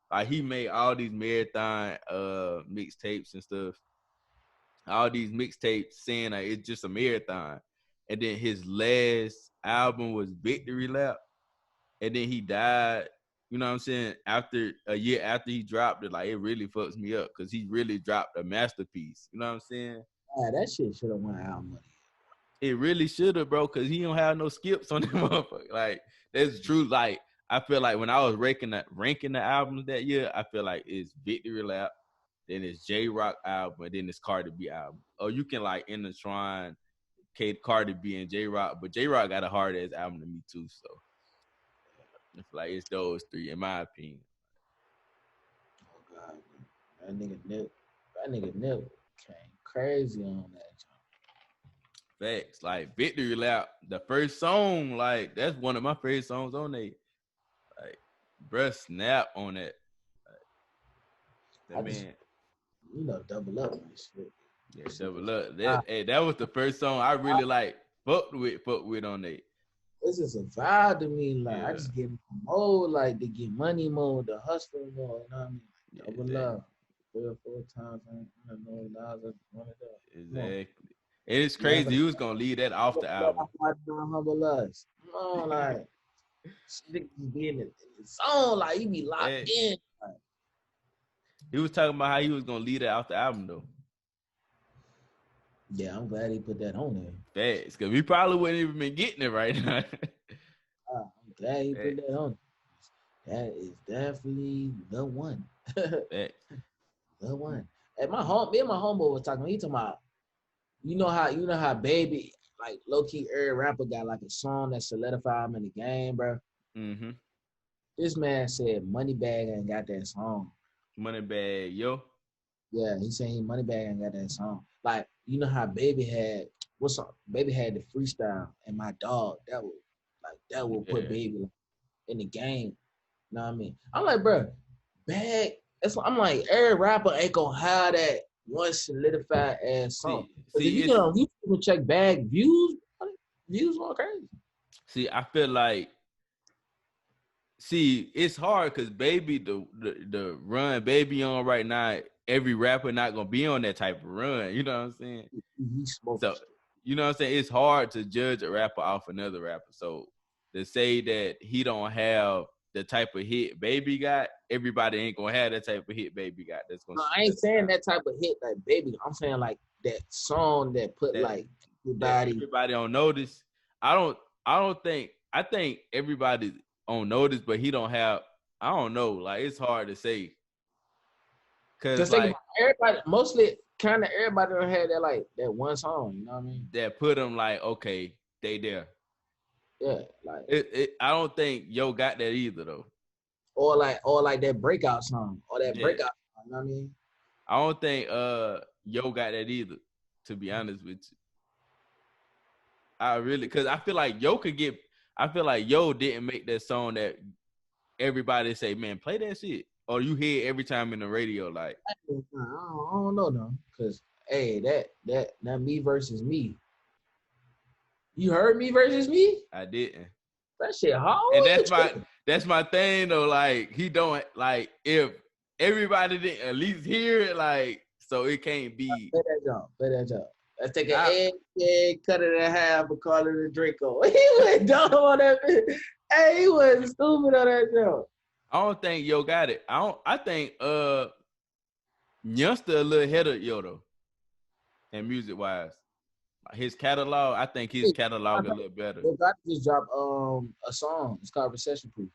S2: like he made all these marathon mixtapes and stuff. All these mixtapes saying like it's just a marathon. And then his last album was Victory Lap. And then he died, you know what I'm saying, after a year after he dropped it. Like it really fucks me up because he really dropped a masterpiece. You know what I'm saying?
S3: Yeah, that shit should have went out money.
S2: It really should have, bro, because he don't have no skips on that motherfucker. Like, that's true. Like, I feel like when I was ranking the albums that year, I feel like it's Victory Lap, then it's J-Rock album, and then it's Cardi B album. Or you can, like, intertwine Cardi B and J-Rock, but J-Rock got a hard-ass album to me, too, so. I feel like it's those three, in my opinion.
S3: Oh, God. That nigga Nip came crazy on that.
S2: Facts. Like, Victory Lap, the first song, like, that's one of my favorite songs on there. Like, bruh, snap on that. Like, that man.
S3: Double up and shit.
S2: Yeah, double up. That was the first song I really, like, fucked with on there.
S3: It's just a vibe to me. Like,
S2: Yeah.
S3: I just get mode, like, to get money mode, the hustling mode, you know what I mean?
S2: Yeah,
S3: Double
S2: exactly.
S3: up. 3 or 4 times, $100 million, one of that.
S2: Exactly. And it's crazy. You was gonna leave that off the album.
S3: Humble us. Come on, like niggas be in the zone, like you be locked in. Like.
S2: He was talking about how he was gonna leave that off the album though.
S3: Yeah, I'm glad he put that on there.
S2: Facts, because we probably wouldn't even been getting it right now.
S3: I'm glad he put that on. That is definitely the one.
S2: Facts.
S3: The one. And me and my homeboy was talking. He talking about, you know how Baby, like low key every rapper got like a song that solidified him in the game, bro.
S2: Mm-hmm.
S3: This man said Moneybagg ain't got that song.
S2: Moneybagg, yo.
S3: Yeah, he said Moneybagg ain't got that song. Like, you know how Baby had Baby had the freestyle and My Dog. That would put Baby in the game. You know what I mean? I'm like, bro, Bag. I'm like, every rapper ain't gonna have that one solidified ass song.
S2: See,
S3: if you can check Bag views going crazy.
S2: See, I feel like, it's hard because Baby, the run Baby on right now, every rapper not gonna be on that type of run. You know what I'm saying? So, you know what I'm saying? It's hard to judge a rapper off another rapper. So to say that he don't have the type of hit Baby got, everybody ain't gonna have that type of hit Baby got. That's gonna.
S3: No, I ain't saying that type of hit like Baby. I'm saying like that song that put like
S2: everybody on notice. I think everybody on notice, but he don't have. I don't know. Like it's hard to say. Cause like
S3: everybody, mostly kind of everybody don't have that one song. You know what I mean?
S2: That put them like, okay, they there.
S3: Yeah, like
S2: I don't think Yo got that either though.
S3: Or like that breakout song or that breakout song. You know what I mean?
S2: I don't think Yo got that either. To be honest with you, because I feel like Yo didn't make that song that everybody say, man, play that shit, or you hear it every time in the radio. Like
S3: I don't know though, cause hey, that Me Versus Me. You heard Me Versus Me?
S2: I didn't.
S3: That shit hard.
S2: And that's my thing though. Like he don't, like if everybody didn't at least hear it, like so it can't be.
S3: Play that jump. Let's take an egg, cut it in half, and call it a Draco. He went dumb on that bitch. Hey, he was stupid on that jump.
S2: I don't think Yo got it. I think Youngster a little ahead of Yo though, and music wise. His catalog, I think his catalog a little better.
S3: Yo Gotti just dropped a song. It's called Recession Proof.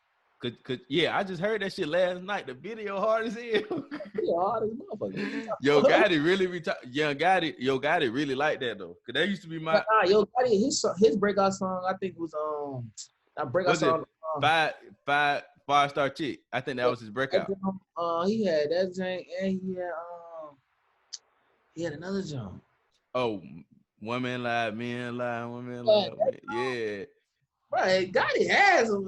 S2: Cause yeah, I just heard that shit last night. The video hard as hell.
S3: Yeah, hard as motherfucker.
S2: Yo Gotti really Yo Gotti really like that though. Cause that used to be my
S3: Yo Gotti, his breakout song, I think was that breakout song.
S2: 5-star chick. I think that was his breakout.
S3: He had that thing, and he had another jump.
S2: Oh, women lie, men lie, women lie. Yeah.
S3: Right, Gotti has him.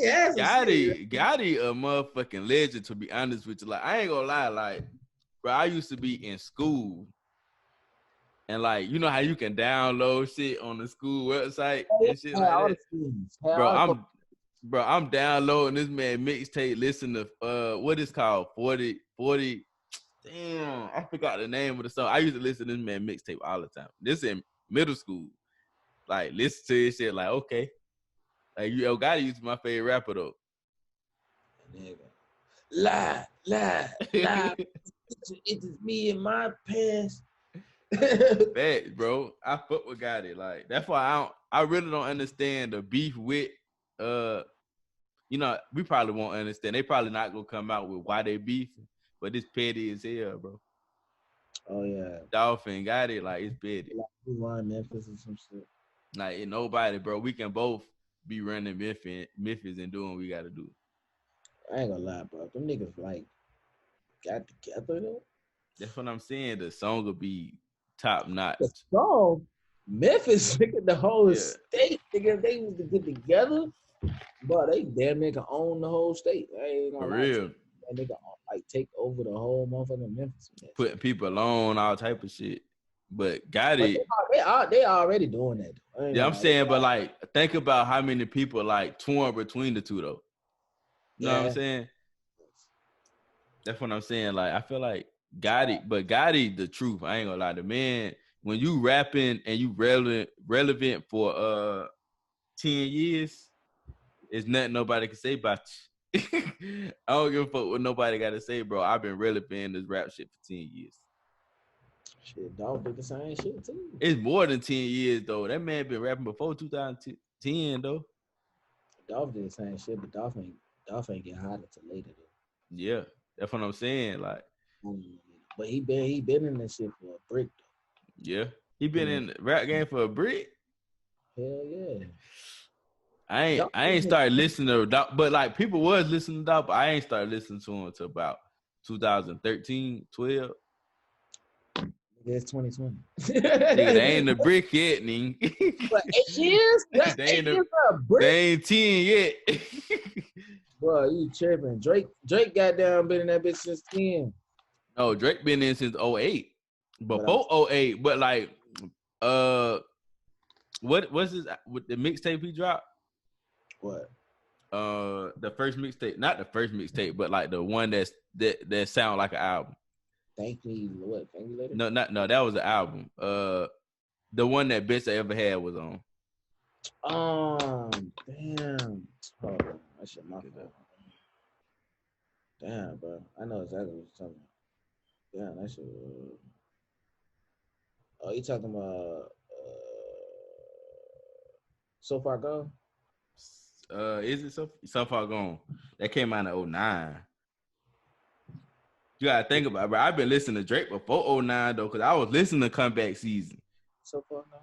S2: Gotti a motherfucking legend, to be honest with you. Like, I ain't gonna lie, like, bro, I used to be in school. And like, you know how you can download shit on the school website and shit like that? Bro, I'm downloading this man mixtape, listen to what is called 40. Damn, I forgot the name of the song. I used to listen to this man mixtape all the time. This in middle school. Like, listen to this shit, like, okay. Like, Yo Gotti used to be my favorite rapper though.
S3: Lie. It is me and my past.
S2: Facts, bro. I fuck with Gotti. Like, that's why I really don't understand the beef with you know, we probably won't understand. They probably not gonna come out with why they beefing, but it's petty as hell, bro.
S3: Oh yeah.
S2: Dolphin Gotti, like, it's petty.
S3: Like, we won Memphis or some shit.
S2: Like, ain't nobody, bro. We can both be running Memphis and doing what we gotta do.
S3: I ain't gonna lie, bro. Them niggas like got together though.
S2: That's what I'm saying. The song will be top notch.
S3: The song, Memphis, nigga, the whole state, nigga, they was to get together, but they damn near can own the whole state. I ain't gonna
S2: For
S3: lie
S2: real.
S3: to you. And they can like take over the whole motherfucking Memphis. Man.
S2: Putting people on, all type of shit. But Gotti,
S3: they already doing that.
S2: Yeah, I'm saying, but like, think about how many people like torn between the two though. You know what I'm saying? That's what I'm saying. Like, I feel like Gotti, the truth. I ain't gonna lie. The man, when you rapping and you relevant for 10 years, it's nothing nobody can say about you. I don't give a fuck what nobody got to say, bro. I've been relevant in this rap shit for 10 years.
S3: Shit, Dolph did the same shit too.
S2: It's more than 10 years though. That man been rapping before 2010 though.
S3: Dolph did the same shit, but Dolph ain't get hot until later though.
S2: Yeah, that's what I'm saying. Like,
S3: but he been in this shit for a brick though.
S2: Yeah, he been in the rap game for a brick.
S3: Hell yeah.
S2: I ain't started listening to Dolph, but like, people was listening to Dolph, but I ain't started listening to him until about 2013, 12.
S3: It's 2020.
S2: Nigga, they ain't the brick yet, ning.
S3: But 8 years? That's 8 years for a brick?
S2: They ain't 10 yet.
S3: Bro, you tripping. Drake goddamn been in that bitch since 10.
S2: No, Drake been in since 08. Before 08, but like, what's his, with the mixtape he dropped?
S3: What?
S2: The first mixtape, not the first mixtape, but like the one that sound like an album.
S3: Thank me later?
S2: No, that was an album. The one that Best I Ever Had was on.
S3: Damn. Hold on. That shit my fault. Damn, bro. I know exactly what you're talking about. Damn, that shit. Oh, you talking about So Far Gone?
S2: Is it so far gone? That came out in 2009. You gotta think about it, bro. I've been listening to Drake before 2009 though, because I was listening to Comeback Season.
S3: So Far Gone?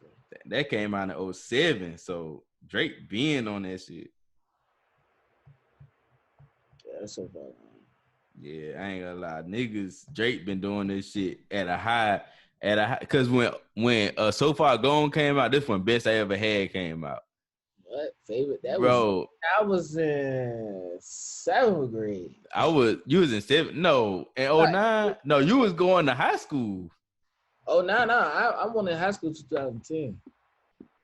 S3: Yeah.
S2: That came out in 2007, so Drake being on that shit.
S3: Yeah, that's So Far Gone.
S2: Yeah, I ain't gonna lie. Niggas, Drake been doing this shit at a high, because when So Far Gone came out, this one Best I Ever Had came out.
S3: What? Favorite?
S2: Bro.
S3: I was in 7th grade.
S2: You was in 7th? No. In 2009? No, you was going to high school.
S3: Oh, no. I went in high school 2010.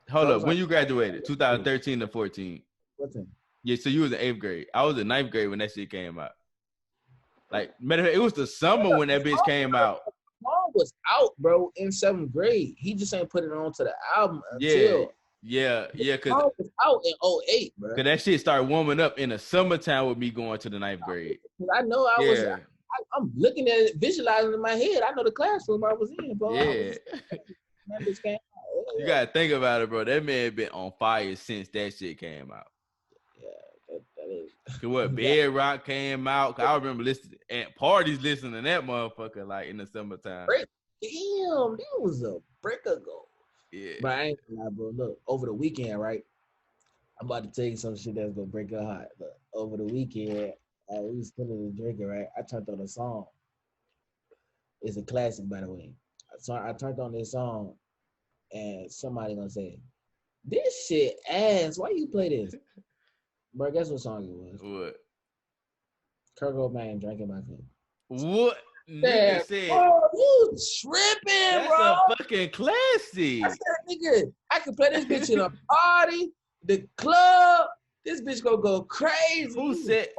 S2: Hold up. When you graduated? 2013 to 14.
S3: What then?
S2: Yeah, so you was in 8th grade. I was in 9th grade when that shit came out. Like, matter of fact, it was the summer when that bitch came out.
S3: Song was out, bro, in 7th grade. He just ain't put it onto the album until
S2: Yeah, cause
S3: song was out in 08, bro.
S2: Cause that shit started warming up in the summertime with me going to the 9th grade.
S3: I know I'm looking at it, visualizing in my head. I know the classroom I was in, bro.
S2: Yeah.
S3: That bitch came out.
S2: You gotta think about it, bro. That man been on fire since that shit came out.
S3: Yeah, that is.
S2: Cause what Bedrock came out. I remember listening at parties, listening to that motherfucker like in the summertime.
S3: Damn, that was a break ago.
S2: Yeah.
S3: But I ain't gonna lie, bro. Look, over the weekend, right? I'm about to tell you some shit that's gonna break your heart. Look, over the weekend, we was spinning the drinking, right? I turned on a song. It's a classic, by the way. I turned on this song, and somebody gonna say, "This shit ass. Why you play this?" Bro, guess what song it was?
S2: What?
S3: Kurt Cobain, "Drinking My Cup."
S2: What? Nigga said,
S3: "Oh, you tripping,
S2: that's
S3: bro?
S2: a fucking classic."
S3: I said, "Nigga, I can play this bitch in a party, the club. This bitch gonna go crazy."
S2: Who said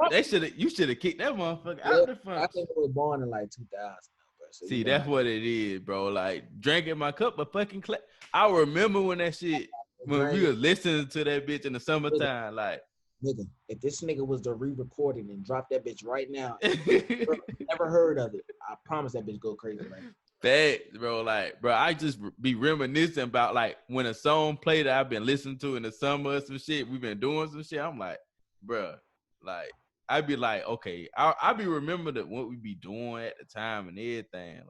S2: you should have kicked that motherfucker out the front?
S3: I think it was born in like 2000. Bro, so
S2: see, that's what it is, bro. Like drinking my cup of fucking I remember when that shit when we was listening to that bitch in the summertime, like.
S3: Nigga, if this nigga was to re-recording and drop that bitch right now, never heard of it. I promise that bitch go crazy, man.
S2: Facts, bro. Like, bro, I just be reminiscing about like when a song played that I've been listening to in the summer or some shit. We've been doing some shit. I'm like, bro, like I'd be like, okay, I be remembering what we be doing at the time and everything.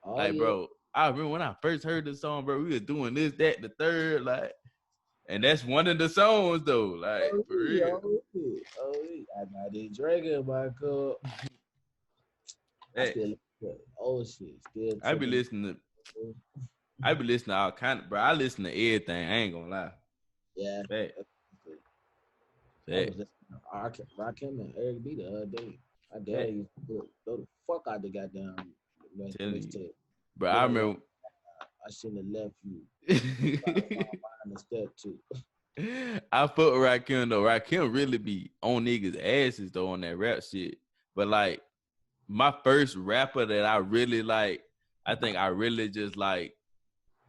S2: Like, bro, I remember when I first heard the song, bro, we was doing this, that, the third, like. And that's one of the songs, though. Like, for real.
S3: I did drinking my cup.
S2: Hey,
S3: Shit. Still
S2: I be listening to all kind of, bro. I listen to everything. I ain't gonna lie.
S3: Yeah.
S2: Fact.
S3: Rakim and Eric B the other day. I dare you to throw the fuck out the goddamn mixtape.
S2: Bro, I remember.
S3: I shouldn't have left you. The step too.
S2: I fuck with Rakim though. Rakim really be on niggas' asses though on that rap shit. But like my first rapper that I really like, I think I really just like,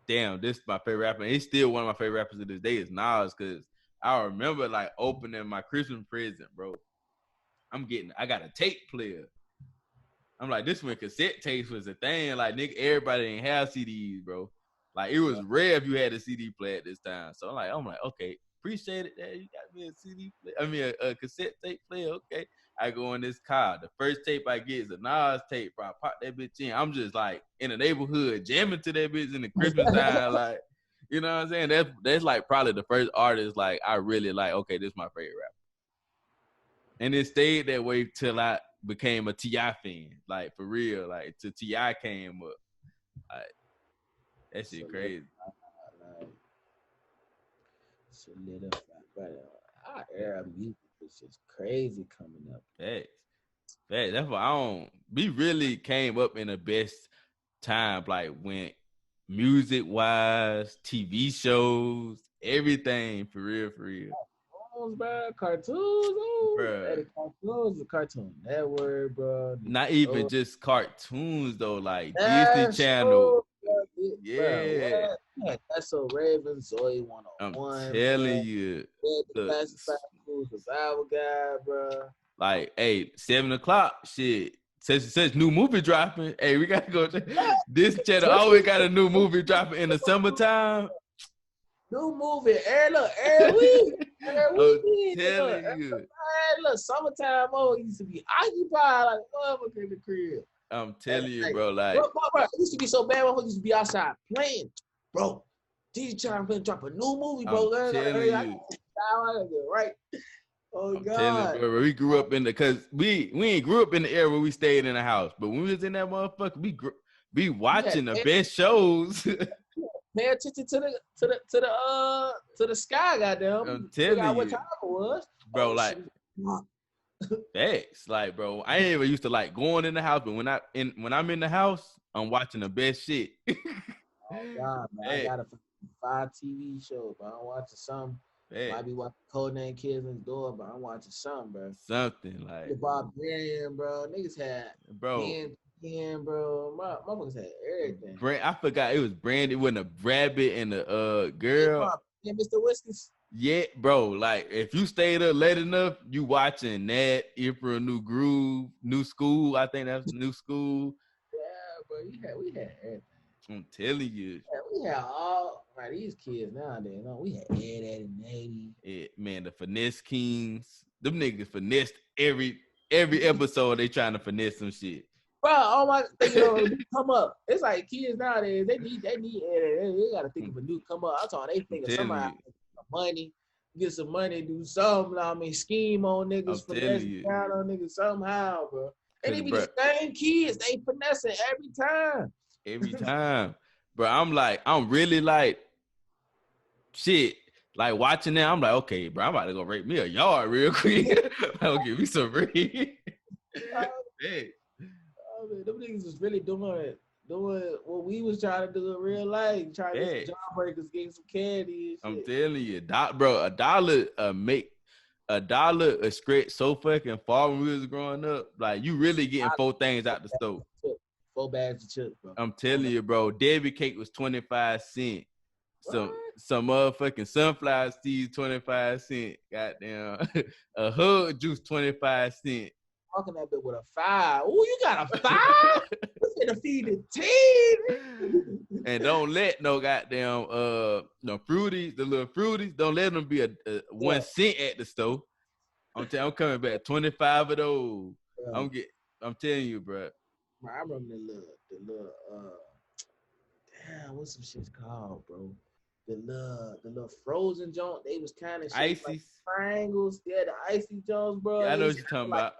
S2: damn, this is my favorite rapper. And he's still one of my favorite rappers to this day is Nas, cause I remember like opening my Christmas present, bro. I got a tape player. I'm like, this when cassette tapes was a thing. Like, nigga, everybody didn't have CDs, bro. Like, it was rare if you had a CD player at this time. So I'm like, okay, appreciate it. That you got me a CD player. I mean, a cassette tape player. Okay, I go in this car. The first tape I get is a Nas tape. Bro, I pop that bitch in. I'm just like in the neighborhood jamming to that bitch in the Christmas time. Like, you know what I'm saying? That's like probably the first artist like I really like. Okay, this is my favorite rapper. And it stayed that way till I became a T.I. fan, like for real, like till T.I. came up, like that shit crazy.
S3: Solidified, but our era of music is just crazy coming up.
S2: Facts. That's why we really came up in the best time, like when music wise, TV shows, everything for real.
S3: Bro, cartoons,
S2: bro.
S3: Cartoons, the Cartoon Network, bro.
S2: Not even just cartoons though, like Disney Channel. Yeah.
S3: Bro, that's so Raven, Zoe 101.
S2: I'm telling you.
S3: The Survival Guy, bro.
S2: Like, hey, 7:00, shit. Such new movie dropping. Hey, we gotta go. This channel always got a new movie dropping in the summertime.
S3: New movie every week.
S2: I'm telling you.
S3: Look, summertime used to be occupied like motherfucker in the crib.
S2: I'm telling you, bro. Like,
S3: bro, it used to be so bad. Motherfuckers used to be outside playing, bro. DJ trying to drop a new movie, bro.
S2: I'm telling you.
S3: Right. Oh
S2: I'm
S3: God.
S2: telling you, bro. We grew up because we ain't grew up in the era where we stayed in the house, but when we was in that motherfucker, we watching the best shows.
S3: Pay attention to the sky, goddamn.
S2: I'm telling you,
S3: what time it was,
S2: bro. Like, facts, like, bro. I ain't even used to like going in the house, but when I'm in the house, I'm watching the best shit.
S3: Oh God, man! I got a 5 TV shows, but I'm watching some.
S2: Hey,
S3: Might be watching Codename Kids Next Door, but I'm watching something, bro.
S2: something like,
S3: The Barbarian, bro. Niggas had
S2: bro.
S3: bro. Motherfuckers had everything.
S2: I forgot it was Brandy with a rabbit and a
S3: Hey,
S2: girl.
S3: Mr. Whiskers.
S2: Yeah, bro. Like if you stayed up late enough, you watching that April New Groove, New School. I think that's New School.
S3: Yeah, bro. We had everything.
S2: I'm telling you,
S3: Yeah, we had all right. These kids nowadays, we had Ed, Ed, and 80.
S2: man, the finesse kings. Them niggas finessed every episode. They trying to finesse some shit.
S3: Bro, oh my, come up. It's like kids nowadays. They need Ed. They gotta think of a new come up. I'm talking. They think of somebody money, get some money, do something. I mean, scheme on niggas, finesse down on niggas somehow, bro. And they be the same kids. They finessing every time.
S2: Every time. Bro, I'm really like, shit. Like watching that, I'm like, okay, bro, I'm about to go rape me a yard real quick. I'll give me some bread. Hey.
S3: Them niggas was really doing what we was trying to do in real life, trying to get some jawbreakers, getting some candy and shit.
S2: I'm telling you, bro, $1 a scratch so fucking far when we was growing up. Like you really getting 4 things out the stove.
S3: 4 bags of chips, bro.
S2: I'm telling you, bro. Debbie cake was 25 cents. Some motherfucking sunflower seeds 25 cents. Goddamn, a hug juice 25 cents.
S3: Talking that bit with a 5. Oh, you got a 5? You finna feed the team.
S2: And don't let no goddamn no fruities, the little fruities, don't let them be a 1 cent at the store. I'm coming back 25 of those. Yeah. I'm telling you, bro.
S3: I remember the little damn, what's some shit called, bro? The little frozen joint. They was kind of
S2: icy
S3: like triangles. Yeah, the icy joints, bro.
S2: Yeah, I know what you're talking about.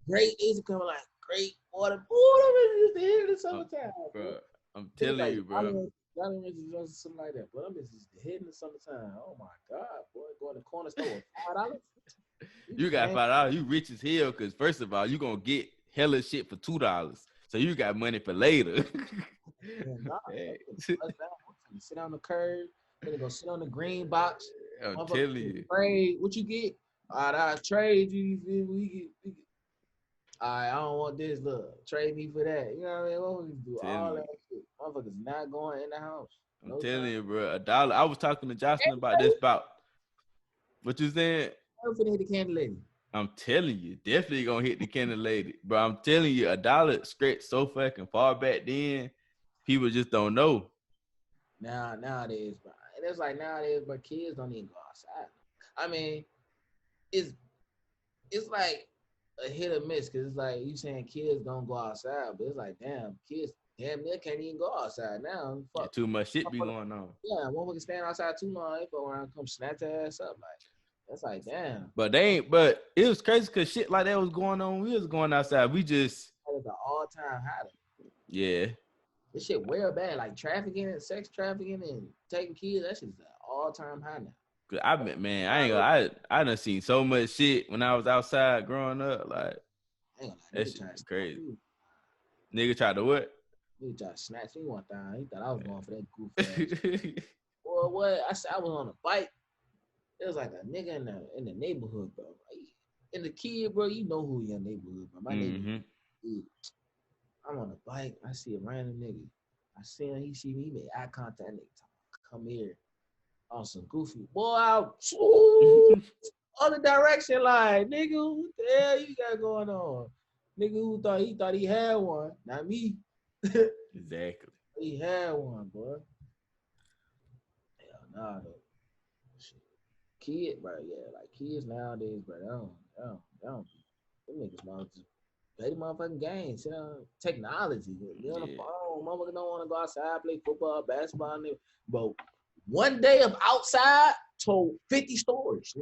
S3: Great, these are coming like great water. Ooh, them is in the summertime,
S2: bro. I'm telling you, bro.
S3: Johnny Ranchers, something like that. But I'm just hitting the summertime. Oh my God, boy, going to the corner store with $5.
S2: You got $5. You rich as hell, because first of all, you gonna get hella shit for $2. So you got money for later.
S3: Sit on the curb. Gonna go sit on the green box.
S2: I'm telling you.
S3: Trade. What you get? All right, I'll trade you. We get. All right, I don't want this. Look, trade me for that. You know what I mean? What we do? All that shit. Motherfuckers not going in the house.
S2: I'm telling you, bro. $1. I was talking to Jocelyn about this. What you saying?
S3: I'm finna hit the candy lady.
S2: I'm telling you, definitely gonna hit the candy lady. But I'm telling you, $1 stretched so fucking far back then, people just don't know.
S3: Nowadays, bro. And it's like nowadays, but kids don't even go outside. I mean, it's like a hit or miss, because it's like you saying kids don't go outside, but it's like damn, kids damn near can't even go outside now.
S2: Fuck. Yeah, too much shit be going on.
S3: Yeah, one can stand outside too long, they go around come snatch their ass up. Like that's like damn.
S2: But it was crazy because shit like that was going on. We was going outside. We just
S3: that was an all-time high.
S2: Yeah.
S3: This shit way bad, like trafficking and sex trafficking and taking kids. That shit's an all-time high now.
S2: Cause I done seen so much shit when I was outside growing up. Like that shit's crazy. Nigga tried to what?
S3: Nigga tried to snatch me one time. He thought I was going for that goof ass. Boy, what? I was on a bike. It was like a nigga in the neighborhood, bro. And the kid, bro, you know who in your neighborhood, bro. My neighborhood. I'm on a bike. I see a random nigga. I see him. He see me. He made eye contact. Nigga, come here. On some goofy. Boy, other direction line. Nigga, what the hell you got going on? Nigga who thought he had one. Not me.
S2: Exactly.
S3: He had one, boy. Hell nah, though. Shit. Kid, bro, yeah. Like kids nowadays, bro, they don't. Them niggas want to play the motherfucking game. Sit on technology. Be on the phone. Motherfuckers don't want to go outside, play football, basketball, but one day of outside told 50 stories.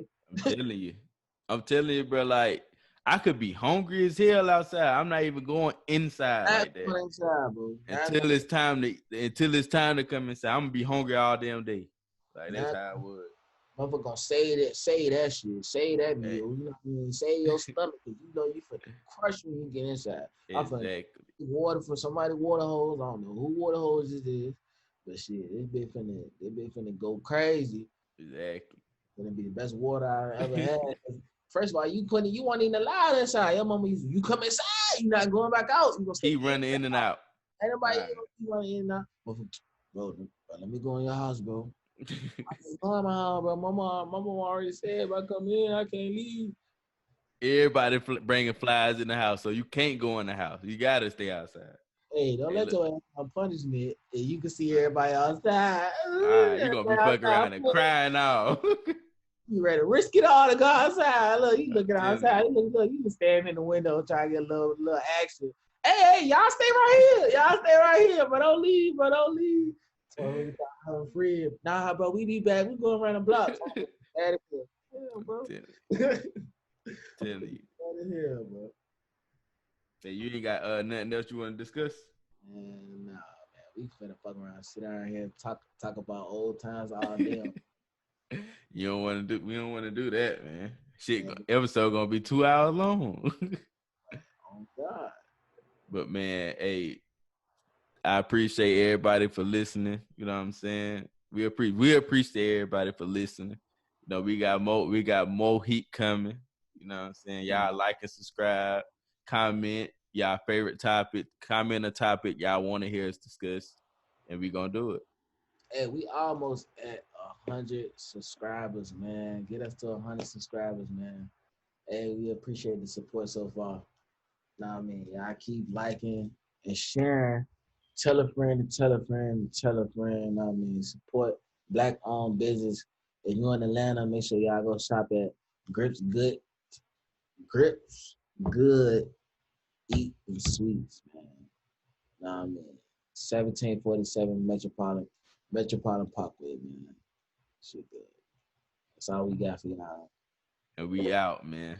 S2: I'm telling you, bro. Like I could be hungry as hell outside. I'm not even going inside like that.
S3: Inside, bro.
S2: Until it's time to come inside. I'm gonna be hungry all damn day. Like that's how I would.
S3: Motherfucker gonna say that shit, say that meal. You know what I mean? Say your stomach, because you know you finna crush when you get inside.
S2: Exactly.
S3: Water from somebody water hose. I don't know who water hose this is, but shit, they been finna go crazy.
S2: Exactly.
S3: Gonna be the best water I ever had. First of all, you weren't even allowed inside. Your mama used you come inside, you're not going back out. You gonna stay
S2: Keep running in and out.
S3: Ain't nobody
S2: Right.
S3: keep running in and out. Bro, let me go in your house, bro. I can't go in my house, bro. My mama already said if I come in, I can't leave.
S2: Everybody bringing flies in the house, so you can't go in the house. You gotta stay outside.
S3: Hey, don't let your ass on punishment. And you can see everybody outside.
S2: All right, you gonna be fucking around and crying out.
S3: You ready to risk it all to go outside? Look, you looking outside. Look, you can stand in the window trying to get a little action. Hey, y'all stay right here. But don't leave. So I'm free. Nah, bro, we be back. We going around the block. Out of here. Yeah, bro.
S2: Tell you.
S3: Out of here, bro.
S2: Hey, you ain't got nothing else you want to discuss?
S3: Man, nah, man. We finna fuck around, sit down here, talk about old times all day.
S2: We don't want to do that, man. Shit, episode gonna be 2 hours long.
S3: Oh God.
S2: But man, hey, I appreciate everybody for listening. You know what I'm saying? We appreciate everybody for listening. You know, we got more heat coming. You know what I'm saying? Y'all like and subscribe, comment y'all favorite topic, comment a topic y'all want to hear us discuss, and we gonna do it.
S3: Hey, we almost at 100 subscribers, man. Get us to 100 subscribers, man. Hey, we appreciate the support so far. Know what I mean? Y'all keep liking and sharing. Tell a friend to tell a friend to tell a friend. Know what I mean? Support Black-owned business. If you're in Atlanta, make sure y'all go shop at Grips Good Eat and Sweets, man. Know what I mean? 1747 Metropolitan Pkwy, man. Shit good. That's all we got for y'all.
S2: And we out, man.